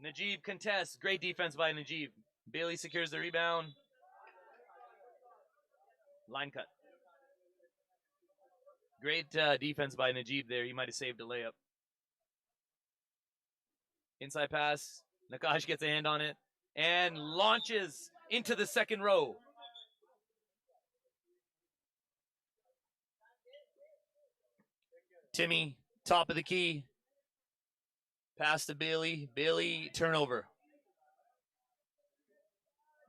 Najib contests. Great defense by Najib. Bailey secures the rebound. Line cut. Great defense by Najib there. He might have saved a layup. Inside pass. Nakash gets a hand on it and launches into the second row. Timmy, top of the key. Pass to Bailey. Bailey, turnover.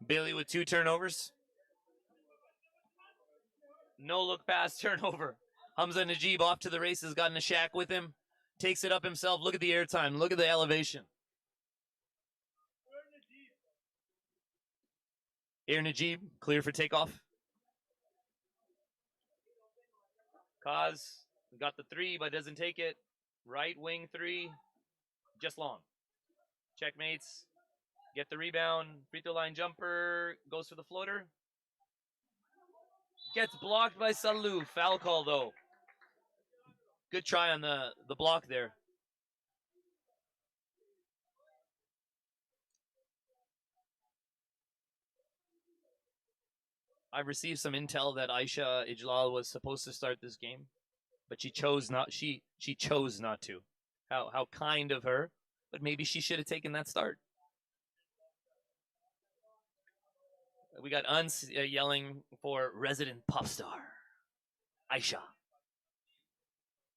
Bailey with 2 turnovers. No look pass, turnover. Hamza Najib off to the races, got Nashak with him. Takes it up himself. Look at the airtime. Look at the elevation. Air Najib, clear for takeoff. Kaz got the 3, but doesn't take it. Right wing 3, just long. Checkmates, get the rebound. Free throw line jumper, goes for the floater. Gets blocked by Salu. Foul call, though. Good try on the block there. I've received some intel that Aisha Ijlal was supposed to start this game, but she chose not. She chose not to. How kind of her. But maybe she should have taken that start. We got Uns yelling for resident pop star Aisha,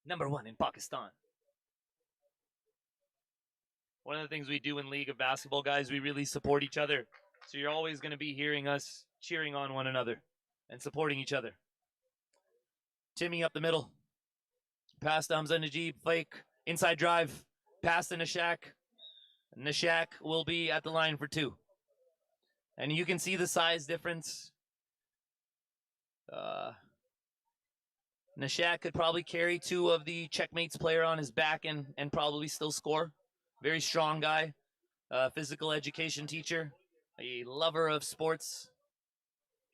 #1 in Pakistan. One of the things we do in League of Basketball, guys, we really support each other. So you're always going to be hearing us cheering on one another and supporting each other. Timmy up the middle. Pass to Hamza Najib. Fake. Inside drive. Pass to Nashak. Nashak will be at the line for 2. And you can see the size difference. Nashak could probably carry 2 of the Checkmate's player on his back and probably still score. Very strong guy. Physical education teacher. A lover of sports.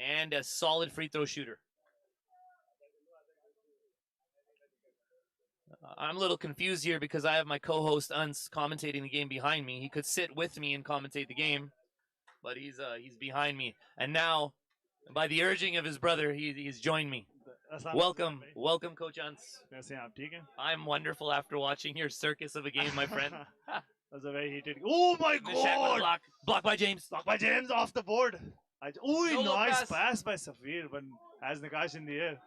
And a solid free throw shooter. I'm a little confused here because I have my co-host Uns commentating the game behind me. He could sit with me and commentate the game, but he's behind me. And now, by the urging of his brother, he's joined me. Welcome, Coach Uns. I'm wonderful after watching your circus of a game, my friend. That was a very heated. Oh my God! Block by James. Block by James off the board. No Nice pass by Safir, but has Nakash in the air.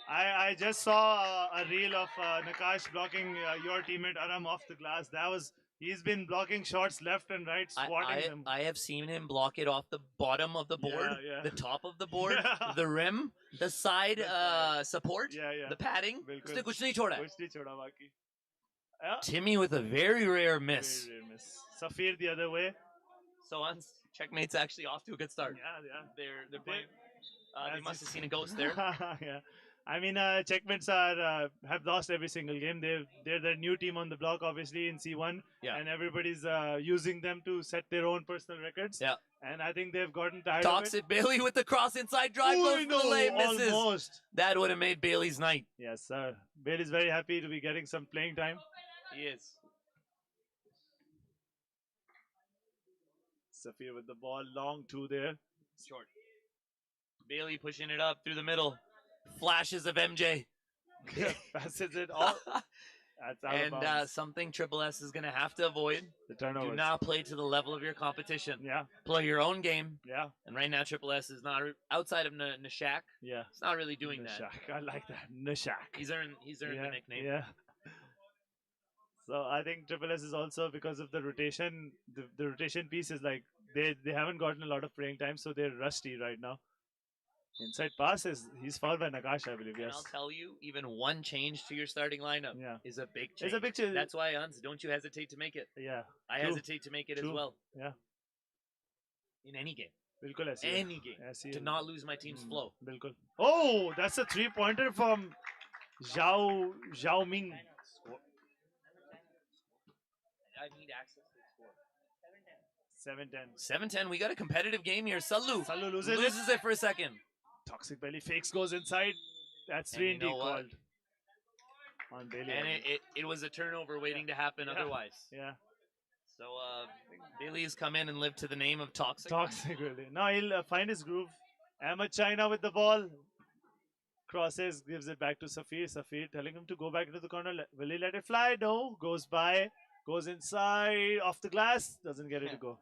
I just saw a reel of Nakash blocking your teammate Aram off the glass. He's been blocking shots left and right, swatting them. I have seen him block it off the bottom of the board, the top of the board, the rim, the side support, the padding. Timmy with a very rare miss. Very rare miss. Safir the other way. So Checkmate's actually off to a good start. Yeah. They're playing. They must have seen a ghost there. Yeah. I mean, Checkmates have lost every single game. They're the new team on the block, obviously, in C1. Yeah. And everybody's using them to set their own personal records. Yeah. And I think they've gotten tired Talks of it. Bailey with the cross inside drive. Goes for the lane, misses. Almost. That would have made Bailey's night. Yes, sir. Bailey's very happy to be getting some playing time. He is. Safir with the ball, long 2 there. Short. Bailey pushing it up through the middle. Flashes of MJ. Passes it off. That's out of bounds. Something Triple S is going to have to avoid. The turnovers. Do not play to the level of your competition. Yeah. Play your own game. Yeah. And right now, Triple S is not outside of Nashak. Yeah. It's not really doing Nashak. that. I like that. Nashak. He's earned the nickname. Yeah. So I think Triple S is also, because of the rotation, the rotation piece is like they haven't gotten a lot of playing time, so they're rusty right now. Inside pass he's fouled by Nakash, I believe. Yes. And I'll tell you, even one change to your starting lineup is a big change. It's a big change. That's why, Uns, don't you hesitate to make it. Yeah. I hesitate to make it as well. Yeah. In any game. Bilkul aise. Any game. To not lose my team's flow. Bilkul. Oh, that's a 3-pointer from Zhao Ming. I need access to the score. 7-10. 7-10. We got a competitive game here. Salu loses it for a second. Toxic Belly fakes, goes inside. That's 3 and D called on Bailey. And it was a turnover waiting to happen otherwise. Yeah. So Bailey's come in and lived to the name of Toxic. Toxic, really. Now he'll find his groove. Ahmed China with the ball. Crosses, gives it back to Safir. Safir telling him to go back into the corner. Will he let it fly? No. Goes by. Goes inside. Off the glass. Doesn't get it to go.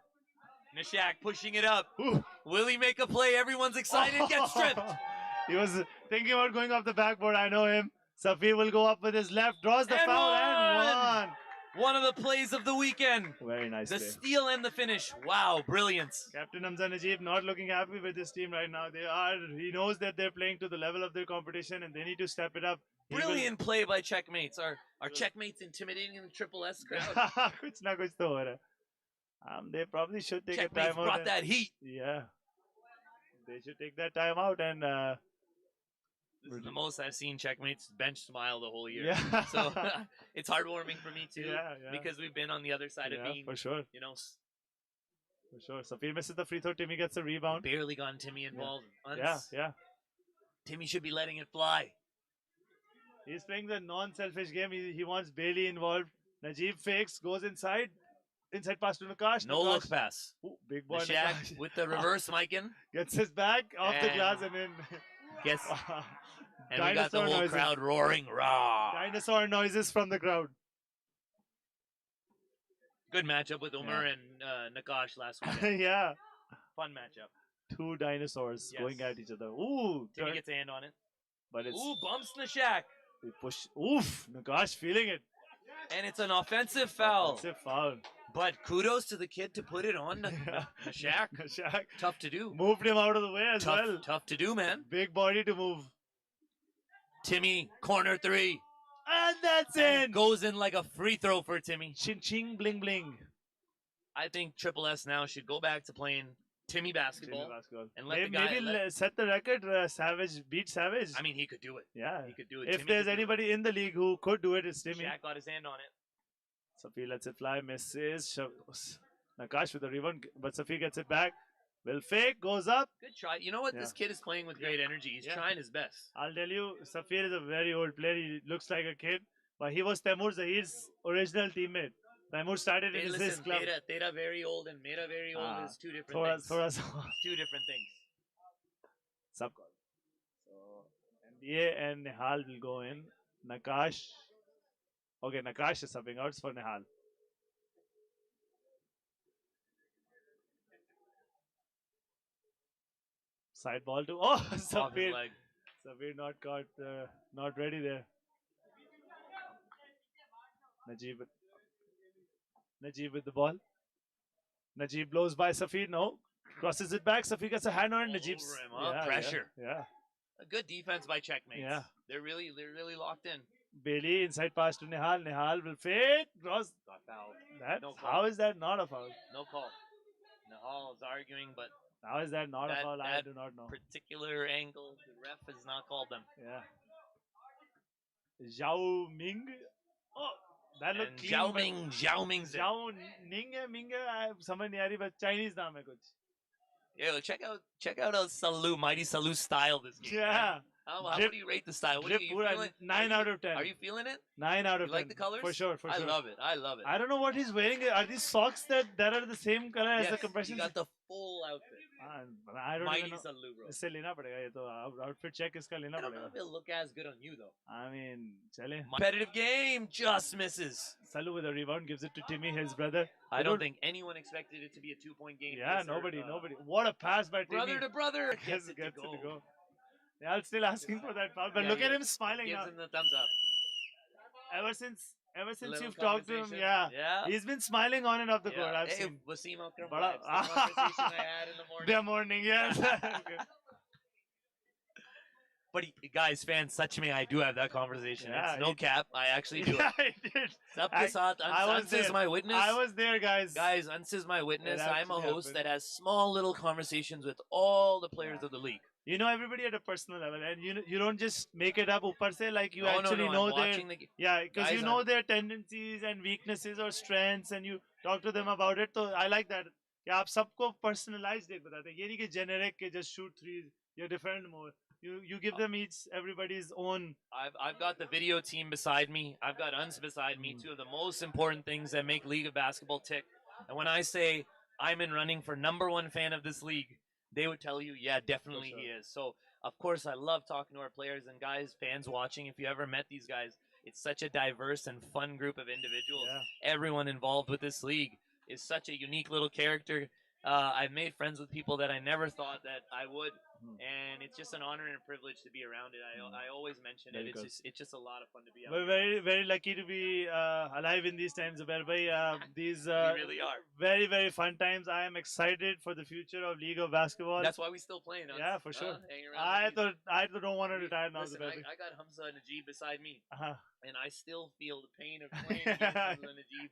Nishak pushing it up. Ooh. Will he make a play? Everyone's excited. Gets stripped. He was thinking about going off the backboard. I know him. Safir will go up with his left. Draws the foul and one. One of the plays of the weekend. Very nice. The play. steal and the finish. Wow, brilliance. Captain Hamza Najib not looking happy with this team right now. He knows that they're playing to the level of their competition and they need to step it up. Brilliant play by Checkmates. Are Checkmates intimidating in the Triple S crowd? Kuch na kuch to ho raha. They probably should take a Checkmates timeout. brought that heat. Yeah. They should take that time out and this is the most I've seen Checkmates bench smile the whole year. Yeah. So it's heartwarming for me too. Yeah. Because we've been on the other side of being, for sure. you know, For sure. Safir misses the free throw. Timmy gets the rebound. barely gotten Timmy involved. Yeah. Timmy should be letting it fly. He's playing the non-selfish game. He wants Bailey involved. Najib fakes, goes inside. Inside pass to Nakash. No look pass. Ooh, big boy. Nishak Nakash. with the reverse mic-in. Gets his back off the And glass and in. Gets, and we got the whole noises. crowd roaring. Raw. Dinosaur noises from the crowd. Good matchup with Umar and Nakash last week. Yeah. Fun matchup. Two dinosaurs going at each other. Ooh. Timmy gets a hand on it. But it's. Ooh, bumps Nishak. They push. Oof. Nakash feeling it. And it's an offensive foul. Offensive foul. But kudos to the kid to put it on Nishak. Nashak Tough to do. moved him out of the way as well. Tough to do, man. Big body to move. Timmy, corner three. And that's And in. goes in like a free throw for Timmy. Ching ching bling bling. I think Triple S now should go back to playing Timmy basketball. And let the guy. Maybe set the record. Savage beat Savage. I mean, he could do it. Yeah. He could do it. If Timmy there's could do anybody in the league who could do it, it's it. Timmy. Shaq got his hand on it. Safir lets it fly, misses. Nakash with the rebound, but Safir gets it back. Will fake, goes up. Good try. You know what? This kid is playing with great energy. He's trying his best. I'll tell you, Safir is a very old player. He looks like a kid, but he was Taimur Zahir's original teammate. Taimur started in his club. Tera very old and Mera very old is two different things. Two different things. Sub call. So NBA and Nehal will go in. Nakash. Okay, Nakash is subbing out for Nehal. Side ball to Safir. Safir not caught, not ready there. Najib with the ball. Najib blows by Safir. No, crosses it back. Safir gets a hand on it. Najib's pressure. Yeah. A good defense by Checkmates. Yeah. They're really locked in. Bailey inside pass to Nehal. Nehal will fake. Cross. Got fouled. How is that not a foul? No call. Nehal is arguing, but how is that not a foul? I do not know. Particular angle, the ref has not called them. Yeah. Zhao Ming. Oh, that looked clean. Zhao Ming. Zhao Ning है Ming है समझ नहीं आ रही but Chinese नाम है कुछ. Yeah, check out how Mighty Salou style this game. Yeah. Man. How do you rate the style? What do you feel it? 9 out of 10. Are you feeling it? 9 out of 10. You like the colors? For sure. I love it. I love it. I don't know what he's wearing. Are these socks that are the same color as the compression? He got the full outfit. I don't Mighty even know. Salou, bro. इससे लेना पड़ेगा ये तो outfit check इसका लेना I don't know पड़ेगा. if it'll look as good on you though. I mean, चले. Competitive game just misses. Salou with a rebound gives it to Timmy, his brother. I don't think anyone expected it to be a 2-point game. Yeah, nobody. What a pass by Timmy. Brother to brother. Gets it to go. I'm still asking for that foul, but look at him smiling now. Gives him the thumbs up. Ever since you've talked to him, he's been smiling on and off the court. I've seen. Wasim Akram vibes, the conversation I had in the morning. The morning, yes. But guys, fans, such me, I do have that conversation. Yeah, it's no cap. I actually do it. I did. Sabke saath, Ans is my witness. I was there, guys. Guys, Ans is my witness. I'm a host happened. that has small little conversations with all the players of the league. You know everybody at a personal level, and you don't just make it up upar se, like you No, know their because you know their tendencies and weaknesses or strengths, and you talk to them about it. So I like that. कि आप सबको personalized एक बताते हैं. ये नहीं कि generic के just shoot threes. You defend more. You give them everybody's own. I've got the video team beside me. I've got Uns beside me. Two of the most important things that make League of Basketball tick. And when I say I'm in running for #1 fan of this league, they would tell you, yeah, definitely he sure. is. So, of course, I love talking to our players and guys, fans watching. If you ever met these guys, it's such a diverse and fun group of individuals. Yeah. Everyone involved with this league is such a unique little character. I've made friends with people that I never thought that I would, Hmm. and it's just an honor and a privilege to be around it. I always mention it. Very good. It's just a lot of fun to be out We're here. very lucky to be alive in these times, Zubair bhai. These We really are. very fun times. I am excited for the future of League of Basketball. That's why we still playing. Huh? Yeah, for sure. Hanging around with these- I don't want to retire now, Listen, Zubair bhai. I got Hamza and Najib beside me, Uh-huh. and I still feel the pain of playing against Hamza and Najib.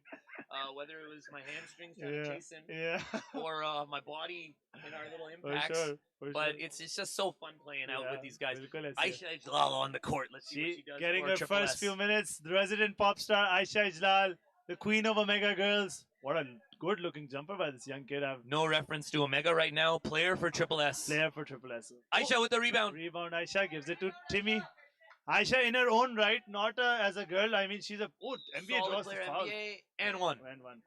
Whether it was my hamstrings trying to Yeah, chase him, yeah, or my body in our little for impacts. sure, for But sure. it's just so fun playing out Yeah, with these guys. बिल्कुल ऐसे है. Aisha Ijlal on the court. Let's see what She she does. getting for her Triple first S. few minutes. The resident pop star Aisha Ijlal, the queen of Omega Girls. What a good-looking jumper by this young kid. I've No reference to Omega right now. Player for Triple S. player for Triple S. Aisha with the rebound. Rebound. Aisha gives it to Timmy. Aisha in her own right, not as a girl. I mean, she's a NBA Solid draws the player, foul. NBA, and one. And one.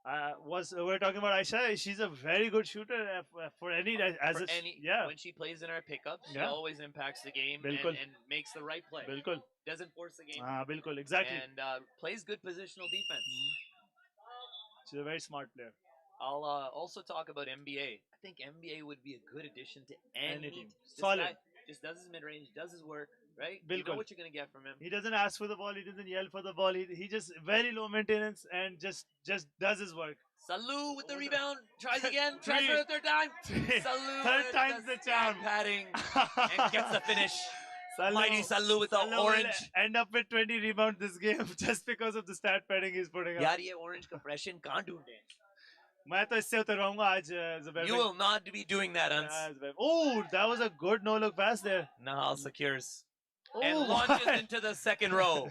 We're talking about Aisha. She's a very good shooter for any as For a any, yeah. when she plays in our pickups, she Yeah. always impacts the game and, Bilkul. and makes the right play. बिल्कुल. Doesn't force the game. बिल्कुल. Exactly. And plays good positional defense. She's a very smart player. I'll also talk about NBA. I think NBA would be a good addition to any team. This Solid. guy just does his mid range, does his work, right? You know Bilkul. what you're gonna get from him. He doesn't ask for the ball. He doesn't yell for the ball. He just very low maintenance and just does his work. Salou with the What the- rebound, tries again, tries Three. for the third time. Three. Salou Third with time's the stat charm. padding and gets the finish. Mighty Salou with the Salou will orange. end up with 20 rebounds this game just because of the stat padding he's putting up. यार ये orange compression कहाँ ढूंढे? मैं तो इससे उतरवाऊंगा आज Zubair You भाई. will not be doing that, Uns. Yeah, Zubair. Oh, that was a good no-look pass there. Nahal secures Oh, and launches my. into the second row.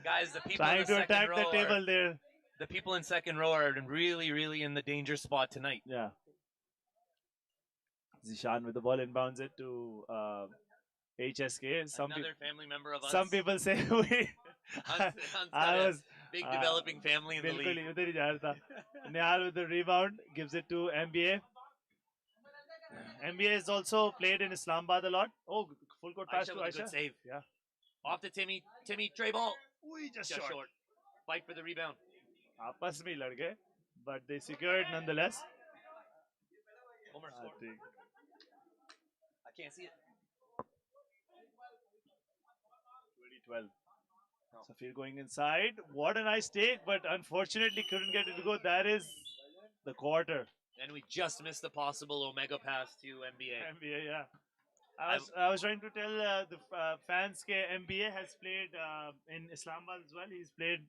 Guys, the people Trying in the to second attack row the table there. the people in second row are really in the danger spot tonight. Yeah. Zishan with the ball inbounds it to HSK. Another family member of us. Some people say we. Hans I had a was big developing family in the बिल्कुल league. ही उधर ही जा रहा था. Nihal with the rebound gives it to NBA. NBA is also played in Islamabad a lot. Oh, full court pass Aisha to with a good Aisha. save. Yeah. Off to Timmy. Timmy, tray ball. Ui, just Just short. short. Fight for the rebound. आपस में ही लड़ गए, but they secured nonetheless. Homer I score. think. I can't see it. 2012. No. Safir going inside. What a nice take, but unfortunately couldn't get it to go. That is the quarter. And we just missed the possible Omega pass to NBA. NBA, yeah. I was trying to tell the fans that NBA has played in Islamabad as well. He's played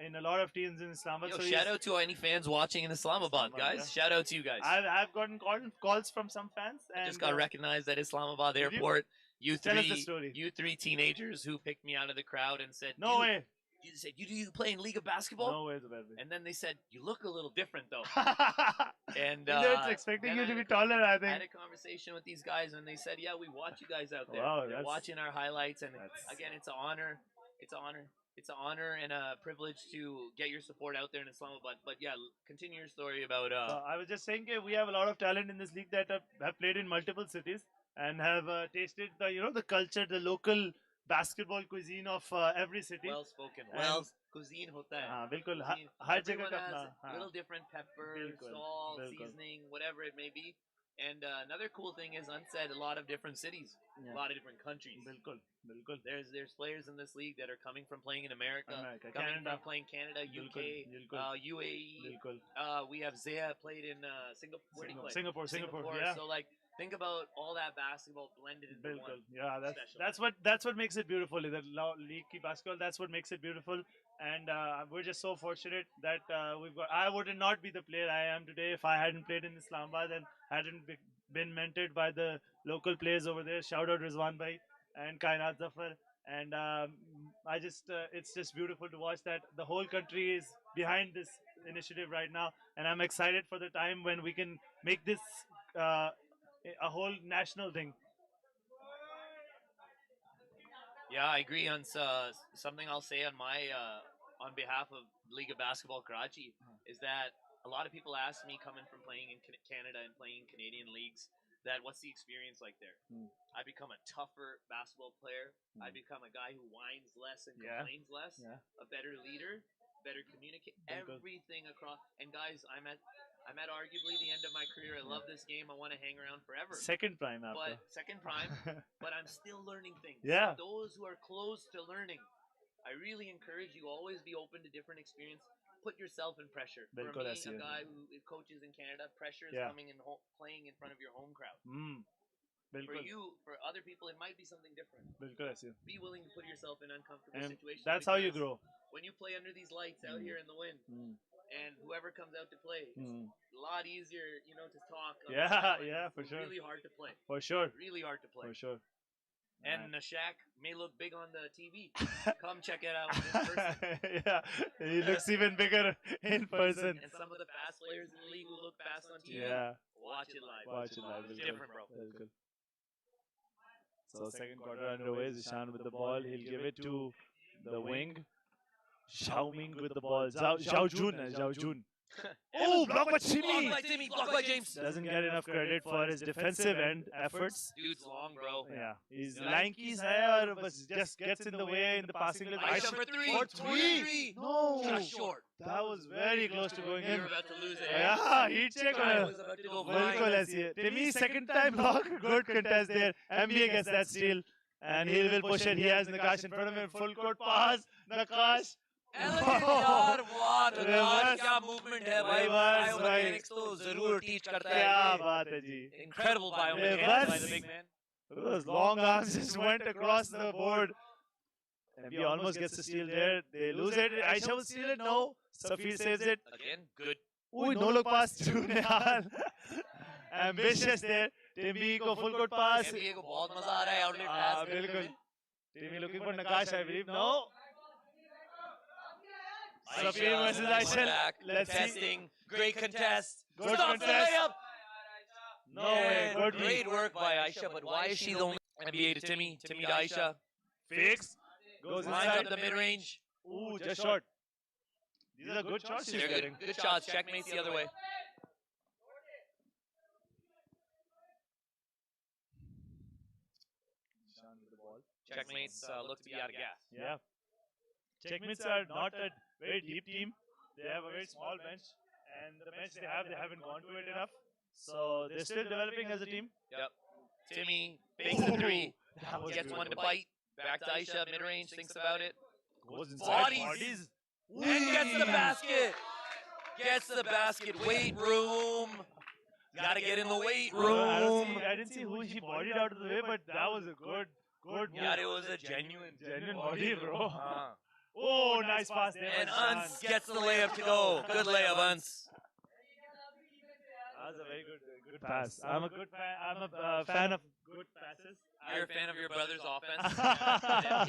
in a lot of teams in Islamabad. Yo, so shout out to any fans watching in Islamabad, Islamabad, guys. Shout out to you guys. I've gotten calls from some fans. And, Just got recognized at Islamabad did you? airport. You Tell us the three, story. you three teenagers who picked me out of the crowd and said, No "Dude," way. You said, you play in League of Basketball?" No way, Zubair. And then they said, "You look a little different, though." And They're expecting then you I to had be a taller, I I had think. a conversation with these guys, and they said, "Yeah, we watch you guys out there. Wow, They're that's- watching our highlights." And that's- again, it's an honor. It's an honor. It's an honor and a privilege to get your support out there in Islamabad. But yeah, continue your story about. I was just saying that we have a lot of talent in this league that have played in multiple cities and have tasted the culture, the local basketball cuisine of every city. Well spoken. And- Well, cuisine hota hai. हाँ बिल्कुल Cuisine. हर जगह Everyone का has अपना a हाँ, little different pepper, बिल्कुल, salt, बिल्कुल. seasoning, whatever it may be. And another cool thing is, unsaid, a lot of different cities, Yeah. a lot of different countries. बिल्कुल बिल्कुल There's players in this league that are coming from playing in America, America, coming Canada. from playing Canada, UK, बिल्कुल UAE. बिल्कुल We have Zaya played in Singapore. Where did he play? Singapore, yeah. So like, think about all that basketball blended into बिल्कुल one. yeah Special. that's what makes it beautiful. The league की basketball, that's what makes it beautiful. And we're just so fortunate that I would not be the player I am today if I hadn't played in Islamabad and hadn't been mentored by the local players over there. Shout out Rizwan bhai and Kainat Zafar. And I just it's just beautiful to watch that the whole country is behind this initiative right now, and I'm excited for the time when we can make this a whole national thing. Yeah, I agree on something I'll say on my on behalf of League of Basketball Karachi is that a lot of people ask me, coming from playing in Canada and playing in Canadian leagues, that what's the experience like there? I become a tougher basketball player. I become a guy who whines less and complains less. A better leader, better communicate, everything across. And guys, I'm at arguably the end of my career. I love this game. I want to hang around forever. Second prime after. But I'm still learning things. Yeah. Those who are close to learning, I really encourage you always be open to different experience. Put yourself in pressure. For me, a guy who coaches in Canada, pressure is coming in playing in front of your home crowd. For you, for other people, it might be something different. Be willing to put yourself in uncomfortable situations. That's how you grow. When you play under these lights out here in the wind, and whoever comes out to play, it's a lot easier, to talk. For sure. Really hard to play. For sure. Really hard to play. For sure. And Nashak may look big on the TV. Come check it out in person. He looks even bigger in person. And some of the fast players in the league who look fast on TV. Watch it live. It's different, bro. That's good. So second quarter underway. Zishan with the ball. He'll give it to the wing. Xiao Ming with the ball. Zhao Jun. Oh, blocked by Timmy! Blocked by James. Doesn't get enough credit for his defensive end efforts. Dude's long, bro. Yeah, he's lanky, but just gets in the way in the passing lane. Aisha for three. For three. No. Just short. That was very close to going in. You're about to lose it. Yeah, heat check on was about to go flying. Timmy, second time block. Good contest there. MBA gets that steal. And he will push it. He has Nakash in front of him. Full court pass. Nakash. यार वाह नकाश क्या movement है भाई biomechanics तो जरूर teach करता है क्या बात है जी incredible biomechanics by the big man. Those long arms just went across the board and he almost gets the steal there. They lose it. Aisha will steal it. No, Safir saves it again. Good. Ooh, no look pass to Nihal. Ambitious there. Timmy को full court pass. Timmy को बहुत मजा आ रहा है outlet pass. बिल्कुल. Timmy looking for Nakash, I believe. No. Safir versus Aisha. Let's testing. see. Great contest. Good Stop contest. the layup. No way. Good Great work by Aisha, but why is she the only NBA to Timmy? Timmy to Aisha. Fakes. Goes Lines inside. up the mid-range. Ooh, just short. These are good shots. They're good. Good shots. Checkmate's the other way. Checkmates look to be out of gas. Yeah. Checkmates are not a very deep team. They have a very small bench. And the bench they haven't gone to it enough. So they're still developing as a team. Yep. Timmy fakes the three. Gets beautiful. one to bite. Back to Aisha, mid-range, thinks about it. Goes inside. Bodies. And gets the basket. Gets the basket. Weight room. Gotta get in the weight room. I didn't see who he bodied out of the way, but that was a good move. Yeah, it was a genuine body, bro. Oh, nice pass there. And Unce gets the layup to go. Good layup, Unce. That was a very good pass. I'm a fan of good passes. You're a fan of your brother's offense.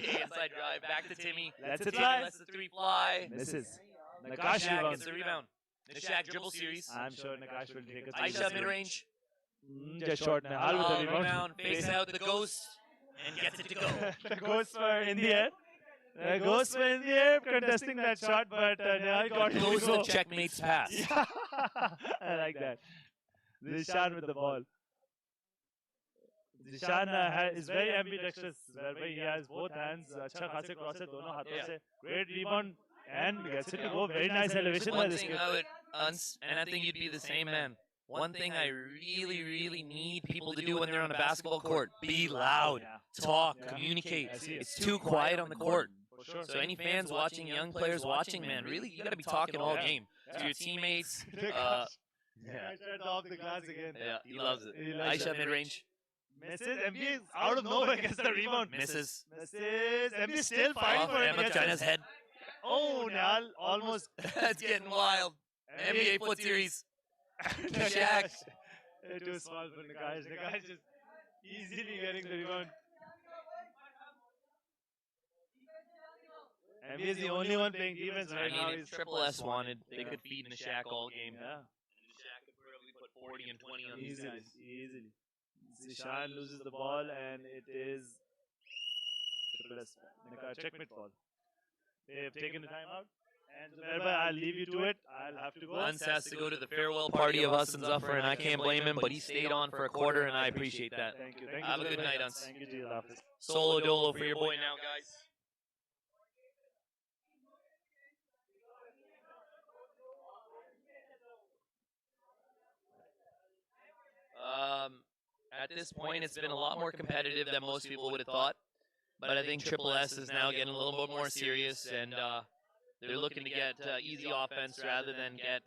Inside drive. Back to Timmy. Lets it Timmy fly. lets the three fly. Misses. Nakash Nakash gets the rebound. Nishak dribble series. I'm sure Nakash will take it. Aisha mid-range. Just short now. Hal with the rebound. Fakes out the ghost and gets it to go. The ghosts were in the air. The ghosts were in the air contesting that shot, but Nihal got to Those go. are the checkmates pass. Yeah. I like that. Zishan with the ball. Zishan is very ambidextrous. Where he has both hands. अच्छा खासे cross है दोनों हाथों से. Great rebound and gets it to go. Very nice elevation by One this thing kid. I would, and I think you'd be the same man. One thing I really, really need people to do when they're on a basketball court: be loud, talk, communicate. It's too quiet on the court. Sure. So any fans watching, young players watching, man, really, you got to be talking all game to your teammates. I tried to off the glass again. Yeah, he loves it. He likes Aisha it. mid-range. Misses. MB out of nowhere gets the rebound. Misses. Misses. MB still fighting Off for it. Emma Gets China's it. head. Oh, Nihal almost. That's getting wild. NBA foot series. Shaq. Too small for Nakash. Nakash just easily getting the rebound. MB is the only one playing defense right now. If Triple S wanted, they could feed Nishak all game. Yeah. Nishak could probably put 40 and 20 on these Easily. guys. Easily. Zishan loses the ball and it is Triple S. Checkmate ball. They have taken the timeout And Zubair bhai, I'll leave you to it. I'll have to go. Uns has to go to the farewell party of us and Zuffer, and I can't blame him, but he stayed on for a quarter, and I appreciate that. Thank you. Thank you. Have a Zubair good bhai. night, Uns. Thank you, Ji. Allah Hafiz. Solo dolo for your boy now, guys. At this point, it's been a lot more competitive than most people would have thought. But I think Triple S is now getting a little bit more serious, and they're looking to get easy offense rather than get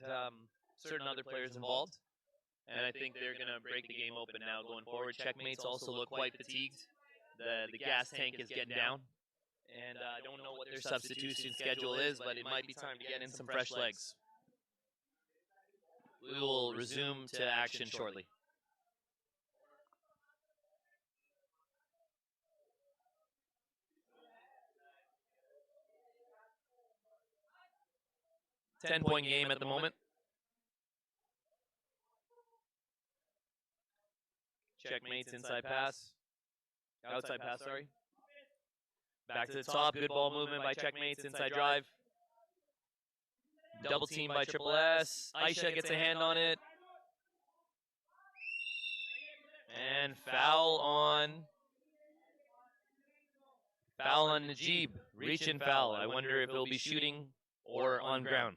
certain other players involved. And I think they're going to break the game open now going forward. Checkmates also look quite fatigued. The gas tank is getting down. And I don't know what their substitution schedule is, but it might be time to get in some fresh legs. We will resume to action shortly. Ten-point game at the moment. Checkmates inside pass. Outside pass, sorry. Back to the top. Good ball movement by Checkmates. Inside drive. Double team by Triple S. Aisha gets a hand on it. And foul on Najib. Reach and foul. I wonder if it'll be shooting or on ground.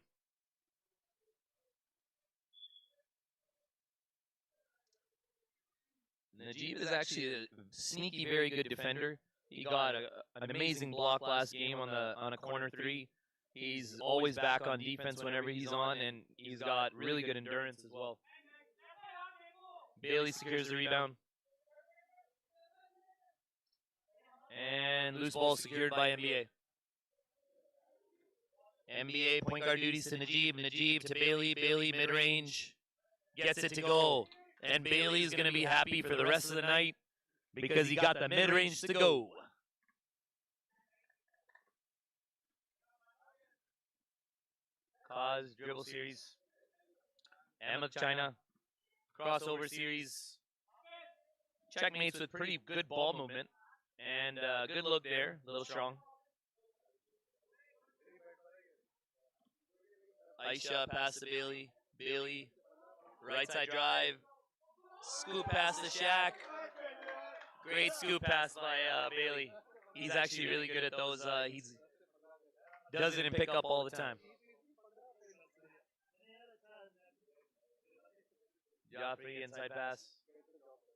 Najib is actually a sneaky, very good defender. He got an amazing block last game on a corner three. He's always back on defense whenever he's on, and he's got really good endurance as well. Bailey secures the rebound. And loose ball secured by NBA. NBA point guard duties to Najib. Najib to Bailey. Bailey mid-range. Gets it to go. And Bailey is going to be happy for the rest of the night because he got the mid-range to go. Cause dribble series. Amok China. Crossover series. Checkmates with pretty good ball movement. And good look there. A little strong. Aisha pass to Bailey. Bailey. Right side drive. Scoop pass to Shaq. Great scoop pass by Bailey. He's actually really good at those. He does it and pick up all the time. Joffrey inside pass.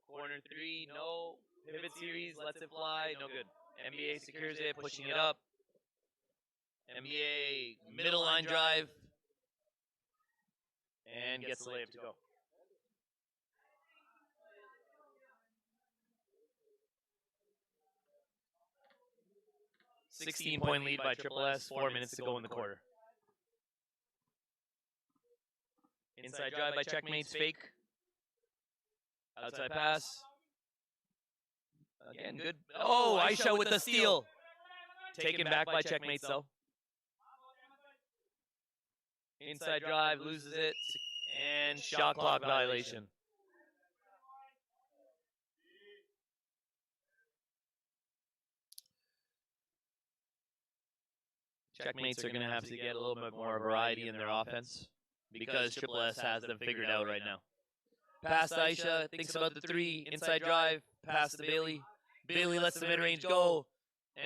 Corner three, no. Pivot series, lets it fly, no good. NBA secures it, pushing it up. NBA middle line drive. And gets the layup to go. $16-point lead by Triple S, 4 minutes to go in the quarter. Inside drive by Checkmates, fake. Outside pass. Again, good. Oh, Aisha with the steal. Taken back by Checkmates, though. Inside drive, loses it. And shot clock violation. Checkmates are going to have to get a little bit more variety in their offense because Triple S has them figured out right now. Pass to Aisha, thinks about the three, inside drive, pass to Bailey. Bailey lets the mid-range go,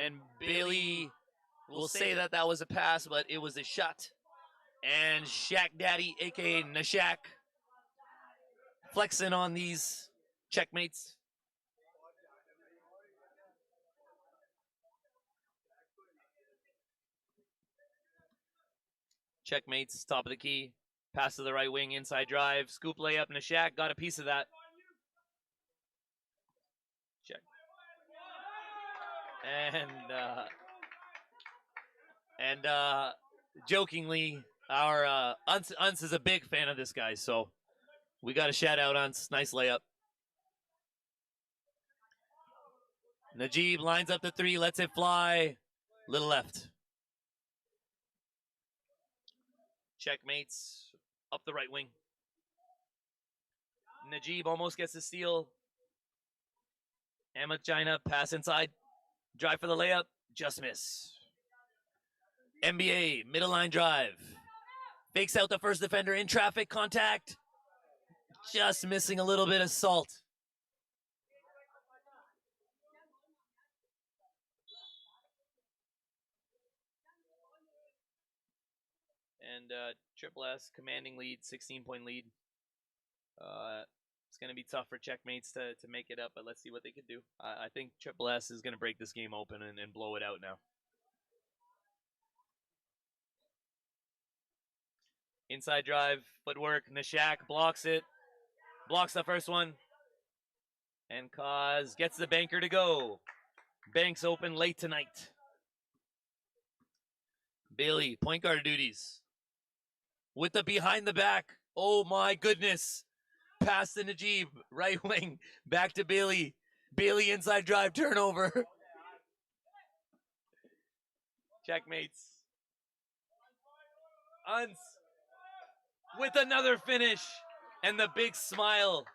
and Bailey will say that that was a pass, but it was a shot. And Shaq Daddy, a.k.a. Nashak, flexing on these checkmates. Checkmates, top of the key. Pass to the right wing, inside drive. Scoop layup, Nashak got a piece of that. Check. And jokingly, our Unce is a big fan of this guy, so we got to shout out Unce. Nice layup. Najib lines up the three, lets it fly. Little left. Checkmates up the right wing. Najib almost gets the steal. Amok China pass inside. Drive for the layup. Just miss. NBA, middle line drive. Fakes out the first defender in traffic, contact. Just missing a little bit of salt. And Triple S commanding lead, 16-point lead. It's going to be tough for checkmates to make it up, but let's see what they can do. I think Triple S is going to break this game open and blow it out now. Inside drive, footwork, Nishak blocks it. Blocks the first one. And Kaz gets the banker to go. Banks open late tonight. Bailey, point guard duties. With the behind the back. Oh my goodness. Pass to Najib, right wing. Back to Bailey. Bailey inside drive, turnover. Checkmates. Unce with another finish. And the big smile.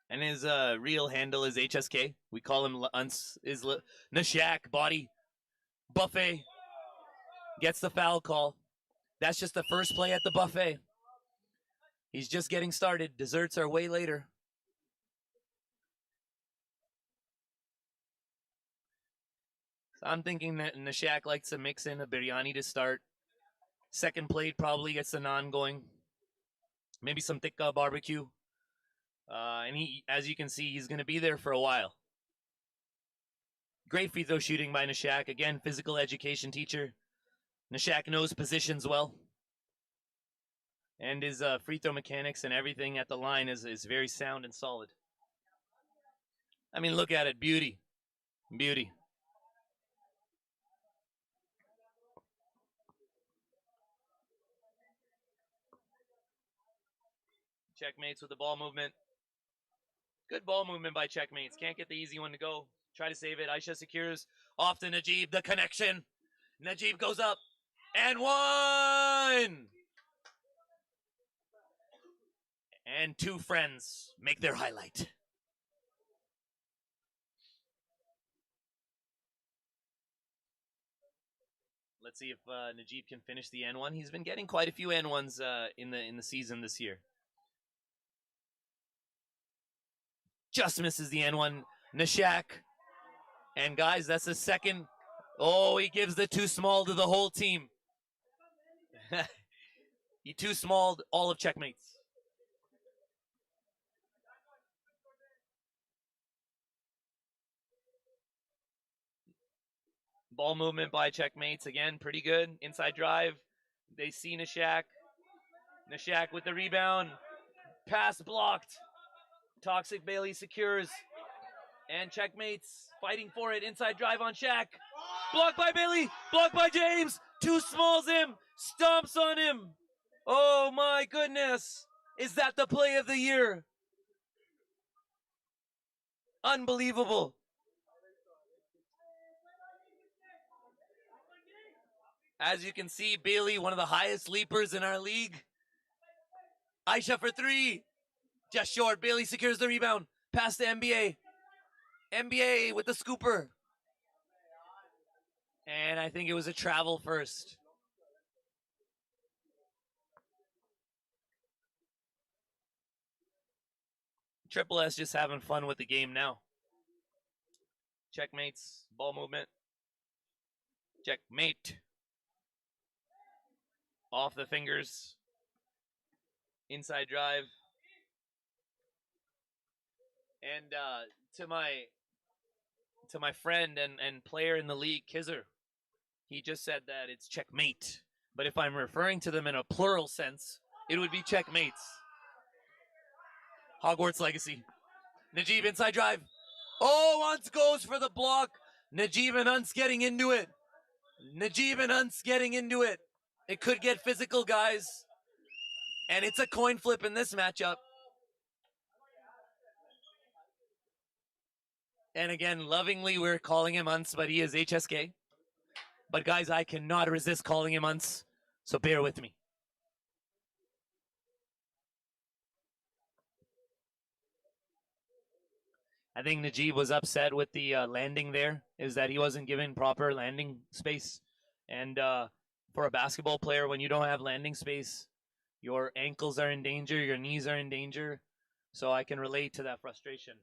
And his real handle is HSK. We call him Unce. Nishak, body. Buffet. Gets the foul call. That's just the first play at the buffet. He's just getting started. Desserts are way later. So I'm thinking that Nishak likes to mix in a biryani to start. Second plate probably gets the naan going. Maybe some tikka barbecue. And he, as you can see, he's going to be there for a while. Great free throw shooting by Nishak. Again, physical education teacher. Nishak knows positions well. And his free throw mechanics and everything at the line is very sound and solid. I mean, look at it. Beauty. Beauty. Checkmates with the ball movement. Good ball movement by checkmates. Can't get the easy one to go. Try to save it. Aisha secures off to Najib. The connection. Najib goes up. And one! And two friends make their highlight. Let's see if Najib can finish the N1. He's been getting quite a few N1s in the season this year. Just misses the N1. Nishak. And guys, that's the second. Oh, he gives the too small to the whole team. He too smalled all of checkmates. Ball movement by checkmates. Again, pretty good. Inside drive. They see Nishak. Nishak with the rebound. Pass blocked. Toxic Bailey secures. And checkmates fighting for it. Inside drive on Shaq. Blocked by Bailey. Blocked by James. Too smalls him. Stomps on him. Oh my goodness. Is that the play of the year? Unbelievable. As you can see, Bailey, one of the highest leapers in our league. Aisha for three. Just short. Bailey secures the rebound. Pass to NBA. NBA with the scooper. And I think it was a travel first. Triple S just having fun with the game now. Checkmates. Ball movement. Checkmate. Off the fingers. Inside drive. And to my friend and player in the league, Kizzer, he just said that it's checkmate. But if I'm referring to them in a plural sense, it would be checkmates. Hogwarts Legacy. Najib inside drive. Oh, Unce goes for the block. Najib and Unce getting into it. Najib and Unce getting into it. It could get physical, guys. And it's a coin flip in this matchup. And again, lovingly, we're calling him Unce, but he is HSK. But guys, I cannot resist calling him Unce, so bear with me. I think Najib was upset with the landing there, is that he wasn't given proper landing space. And for a basketball player, when you don't have landing space, your ankles are in danger, your knees are in danger. So I can relate to that frustration.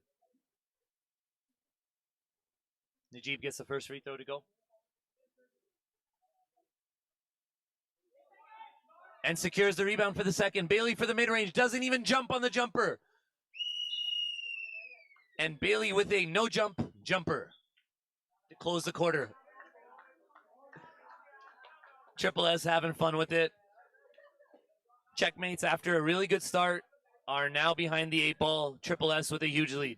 Najib gets the first free throw to go. And secures the rebound for the second. Bailey for the mid-range, doesn't even jump on the jumper. And Bailey with a no-jump jumper to close the quarter. Triple S having fun with it. Checkmates, after a really good start, are now behind the 8 ball. Triple S with a huge lead.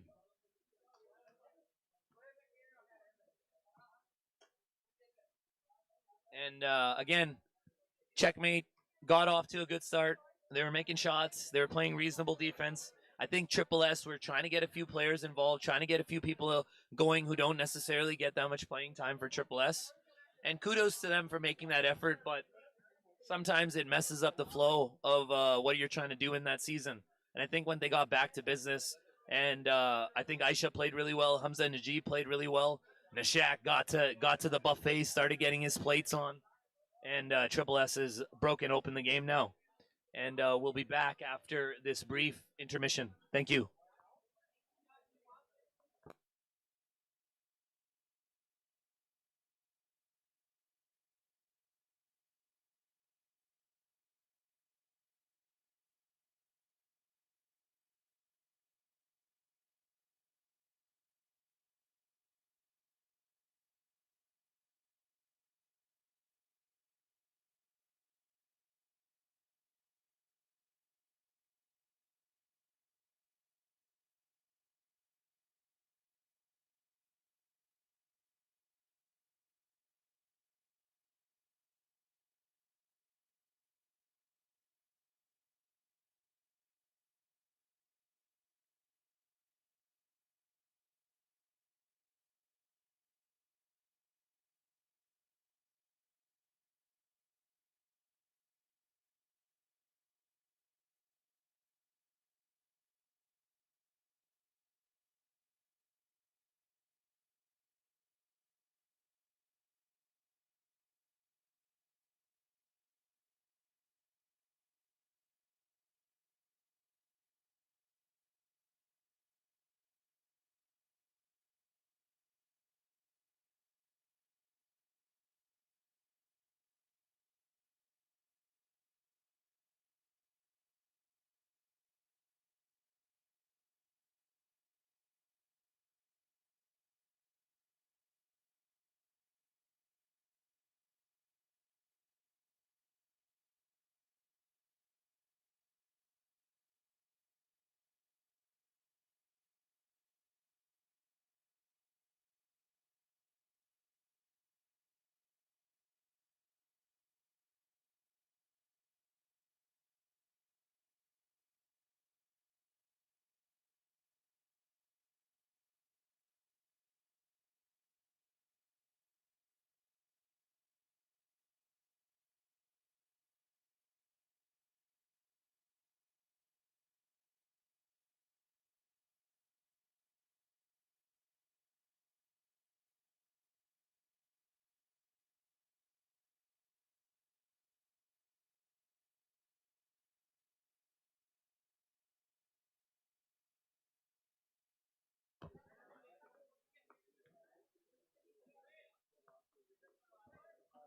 And again, Checkmate got off to a good start. They were making shots. They were playing reasonable defense. I think Triple S were trying to get a few players involved, trying to get a few people going who don't necessarily get that much playing time for Triple S. And kudos to them for making that effort, but sometimes it messes up the flow of what you're trying to do in that season. And I think when they got back to business, and I think Aisha played really well, Hamza and Najib played really well, Nashak got to the buffet, started getting his plates on, and Triple S has broken open the game now. And we'll be back after this brief intermission. Thank you.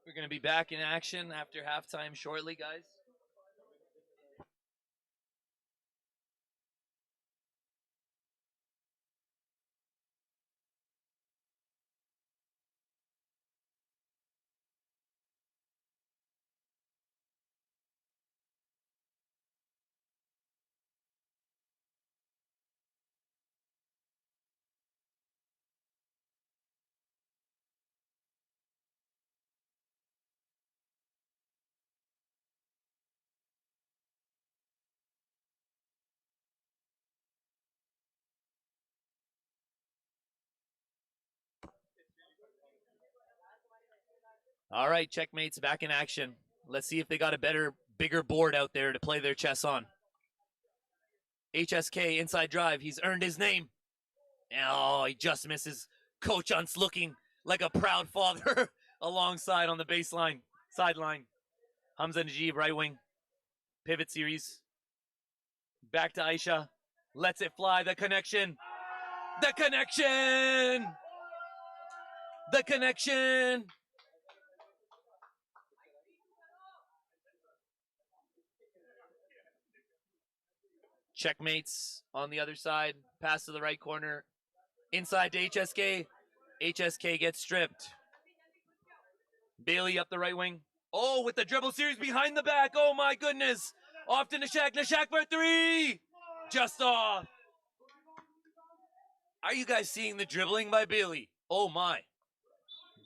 We're going to be back in action after halftime shortly, guys. All right, Checkmates back in action. Let's see if they got a better, bigger board out there to play their chess on. HSK inside drive. He's earned his name. Oh, he just misses. Coach Hunt's looking like a proud father alongside on the baseline, sideline. Hamza Najib, right wing. Pivot series. Back to Aisha. Lets it fly. The connection. The connection. The connection. Checkmates on the other side. Pass to the right corner. Inside to HSK. HSK gets stripped. Bailey up the right wing. Oh, with the dribble series behind the back. Oh my goodness. Off to Nishak. Nishak for three. Just off. Are you guys seeing the dribbling by Bailey? Oh my.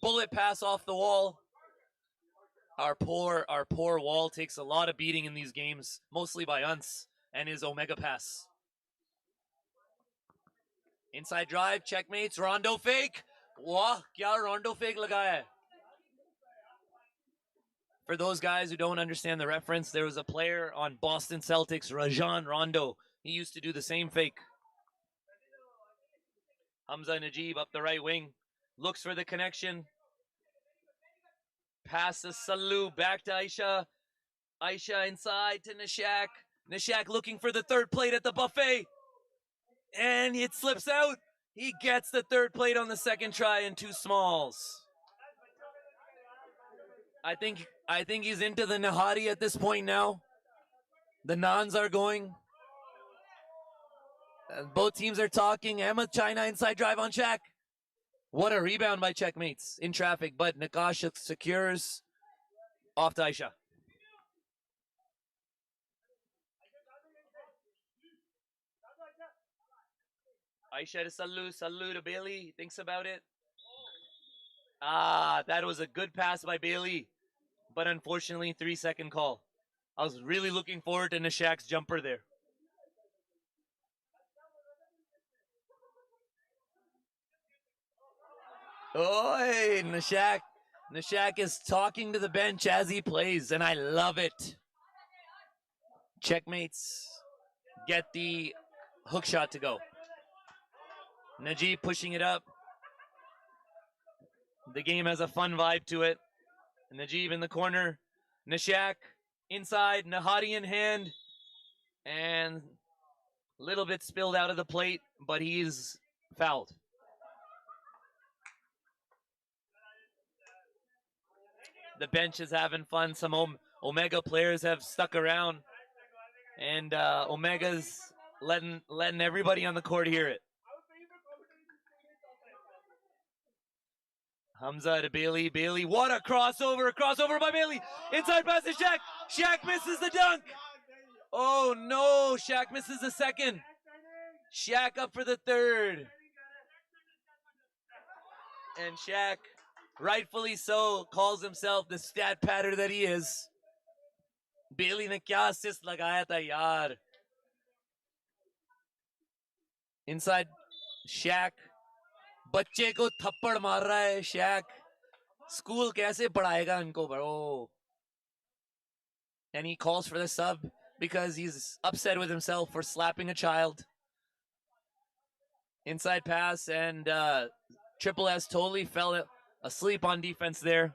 Bullet pass off the wall. Our poor wall takes a lot of beating in these games, mostly by Unce and his Omega pass. Inside drive, checkmates, Rondo fake. Wah, kya Rondo fake lagaya hai? For those guys who don't understand the reference, there was a player on Boston Celtics, Rajon Rondo. He used to do the same fake. Hamza Najib up the right wing. Looks for the connection. Passes Salu back to Aisha. Aisha inside to Nishak. Nishak looking for the third plate at the buffet. And it slips out. He gets the third plate on the second try in two smalls. I think he's into the Nahari at this point now. The Nans are going. Both teams are talking. Ahmed China inside drive on Shaq. What a rebound by Checkmates in traffic, but Nakash secures off to Aisha. Aisha to Salu to Bailey. Thinks about it. That was a good pass by Bailey, but unfortunately 3-second call. I was really looking forward to Nishak's jumper there. Oi, Nishak. Nishak is talking to the bench as he plays, and I love it. Checkmates get the hook shot to go. Najib pushing it up. The game has a fun vibe to it. Najib in the corner. Nishak inside. Nahadi in hand. And a little bit spilled out of the plate, but he's fouled. The bench is having fun. Some Omega players have stuck around. And Omega's letting everybody on the court hear it. Hamza to Bailey. Bailey, what a crossover. A crossover by Bailey. Inside pass to Shaq. Shaq misses the dunk. Oh no, Shaq misses the second. Shaq up for the third. And Shaq, rightfully so, calls himself the stat patter that he is. Bailey ne kya assist lagaya tha yaar. Inside Shaq. बच्चे को थप्पड़ मार रहा है शैक. School कैसे पढ़ाएगा इनको bro? And he calls for the sub because he's upset with himself for slapping a child. Inside pass, and Triple S totally fell asleep on defense there.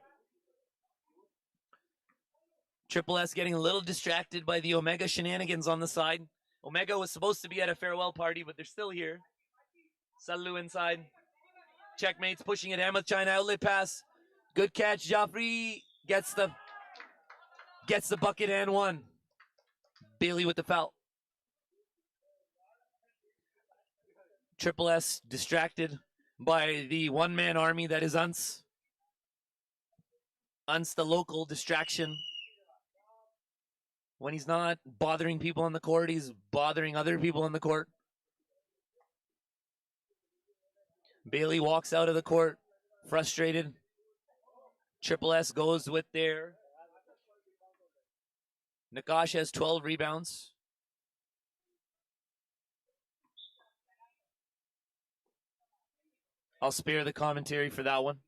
Triple S getting a little distracted by the Omega shenanigans on the side. Omega was supposed to be at a farewell party, but they're still here. Salu inside. Checkmates pushing it. Ahmed China outlet pass. Good catch. Jaffrey gets the bucket and one. Bailey with the foul. Triple S distracted by the one-man army that is Unce. Unce, the local distraction. When he's not bothering people on the court, he's bothering other people on the court. Bailey walks out of the court, frustrated. Triple S goes with their. Nakash has 12 rebounds. I'll spare the commentary for that one.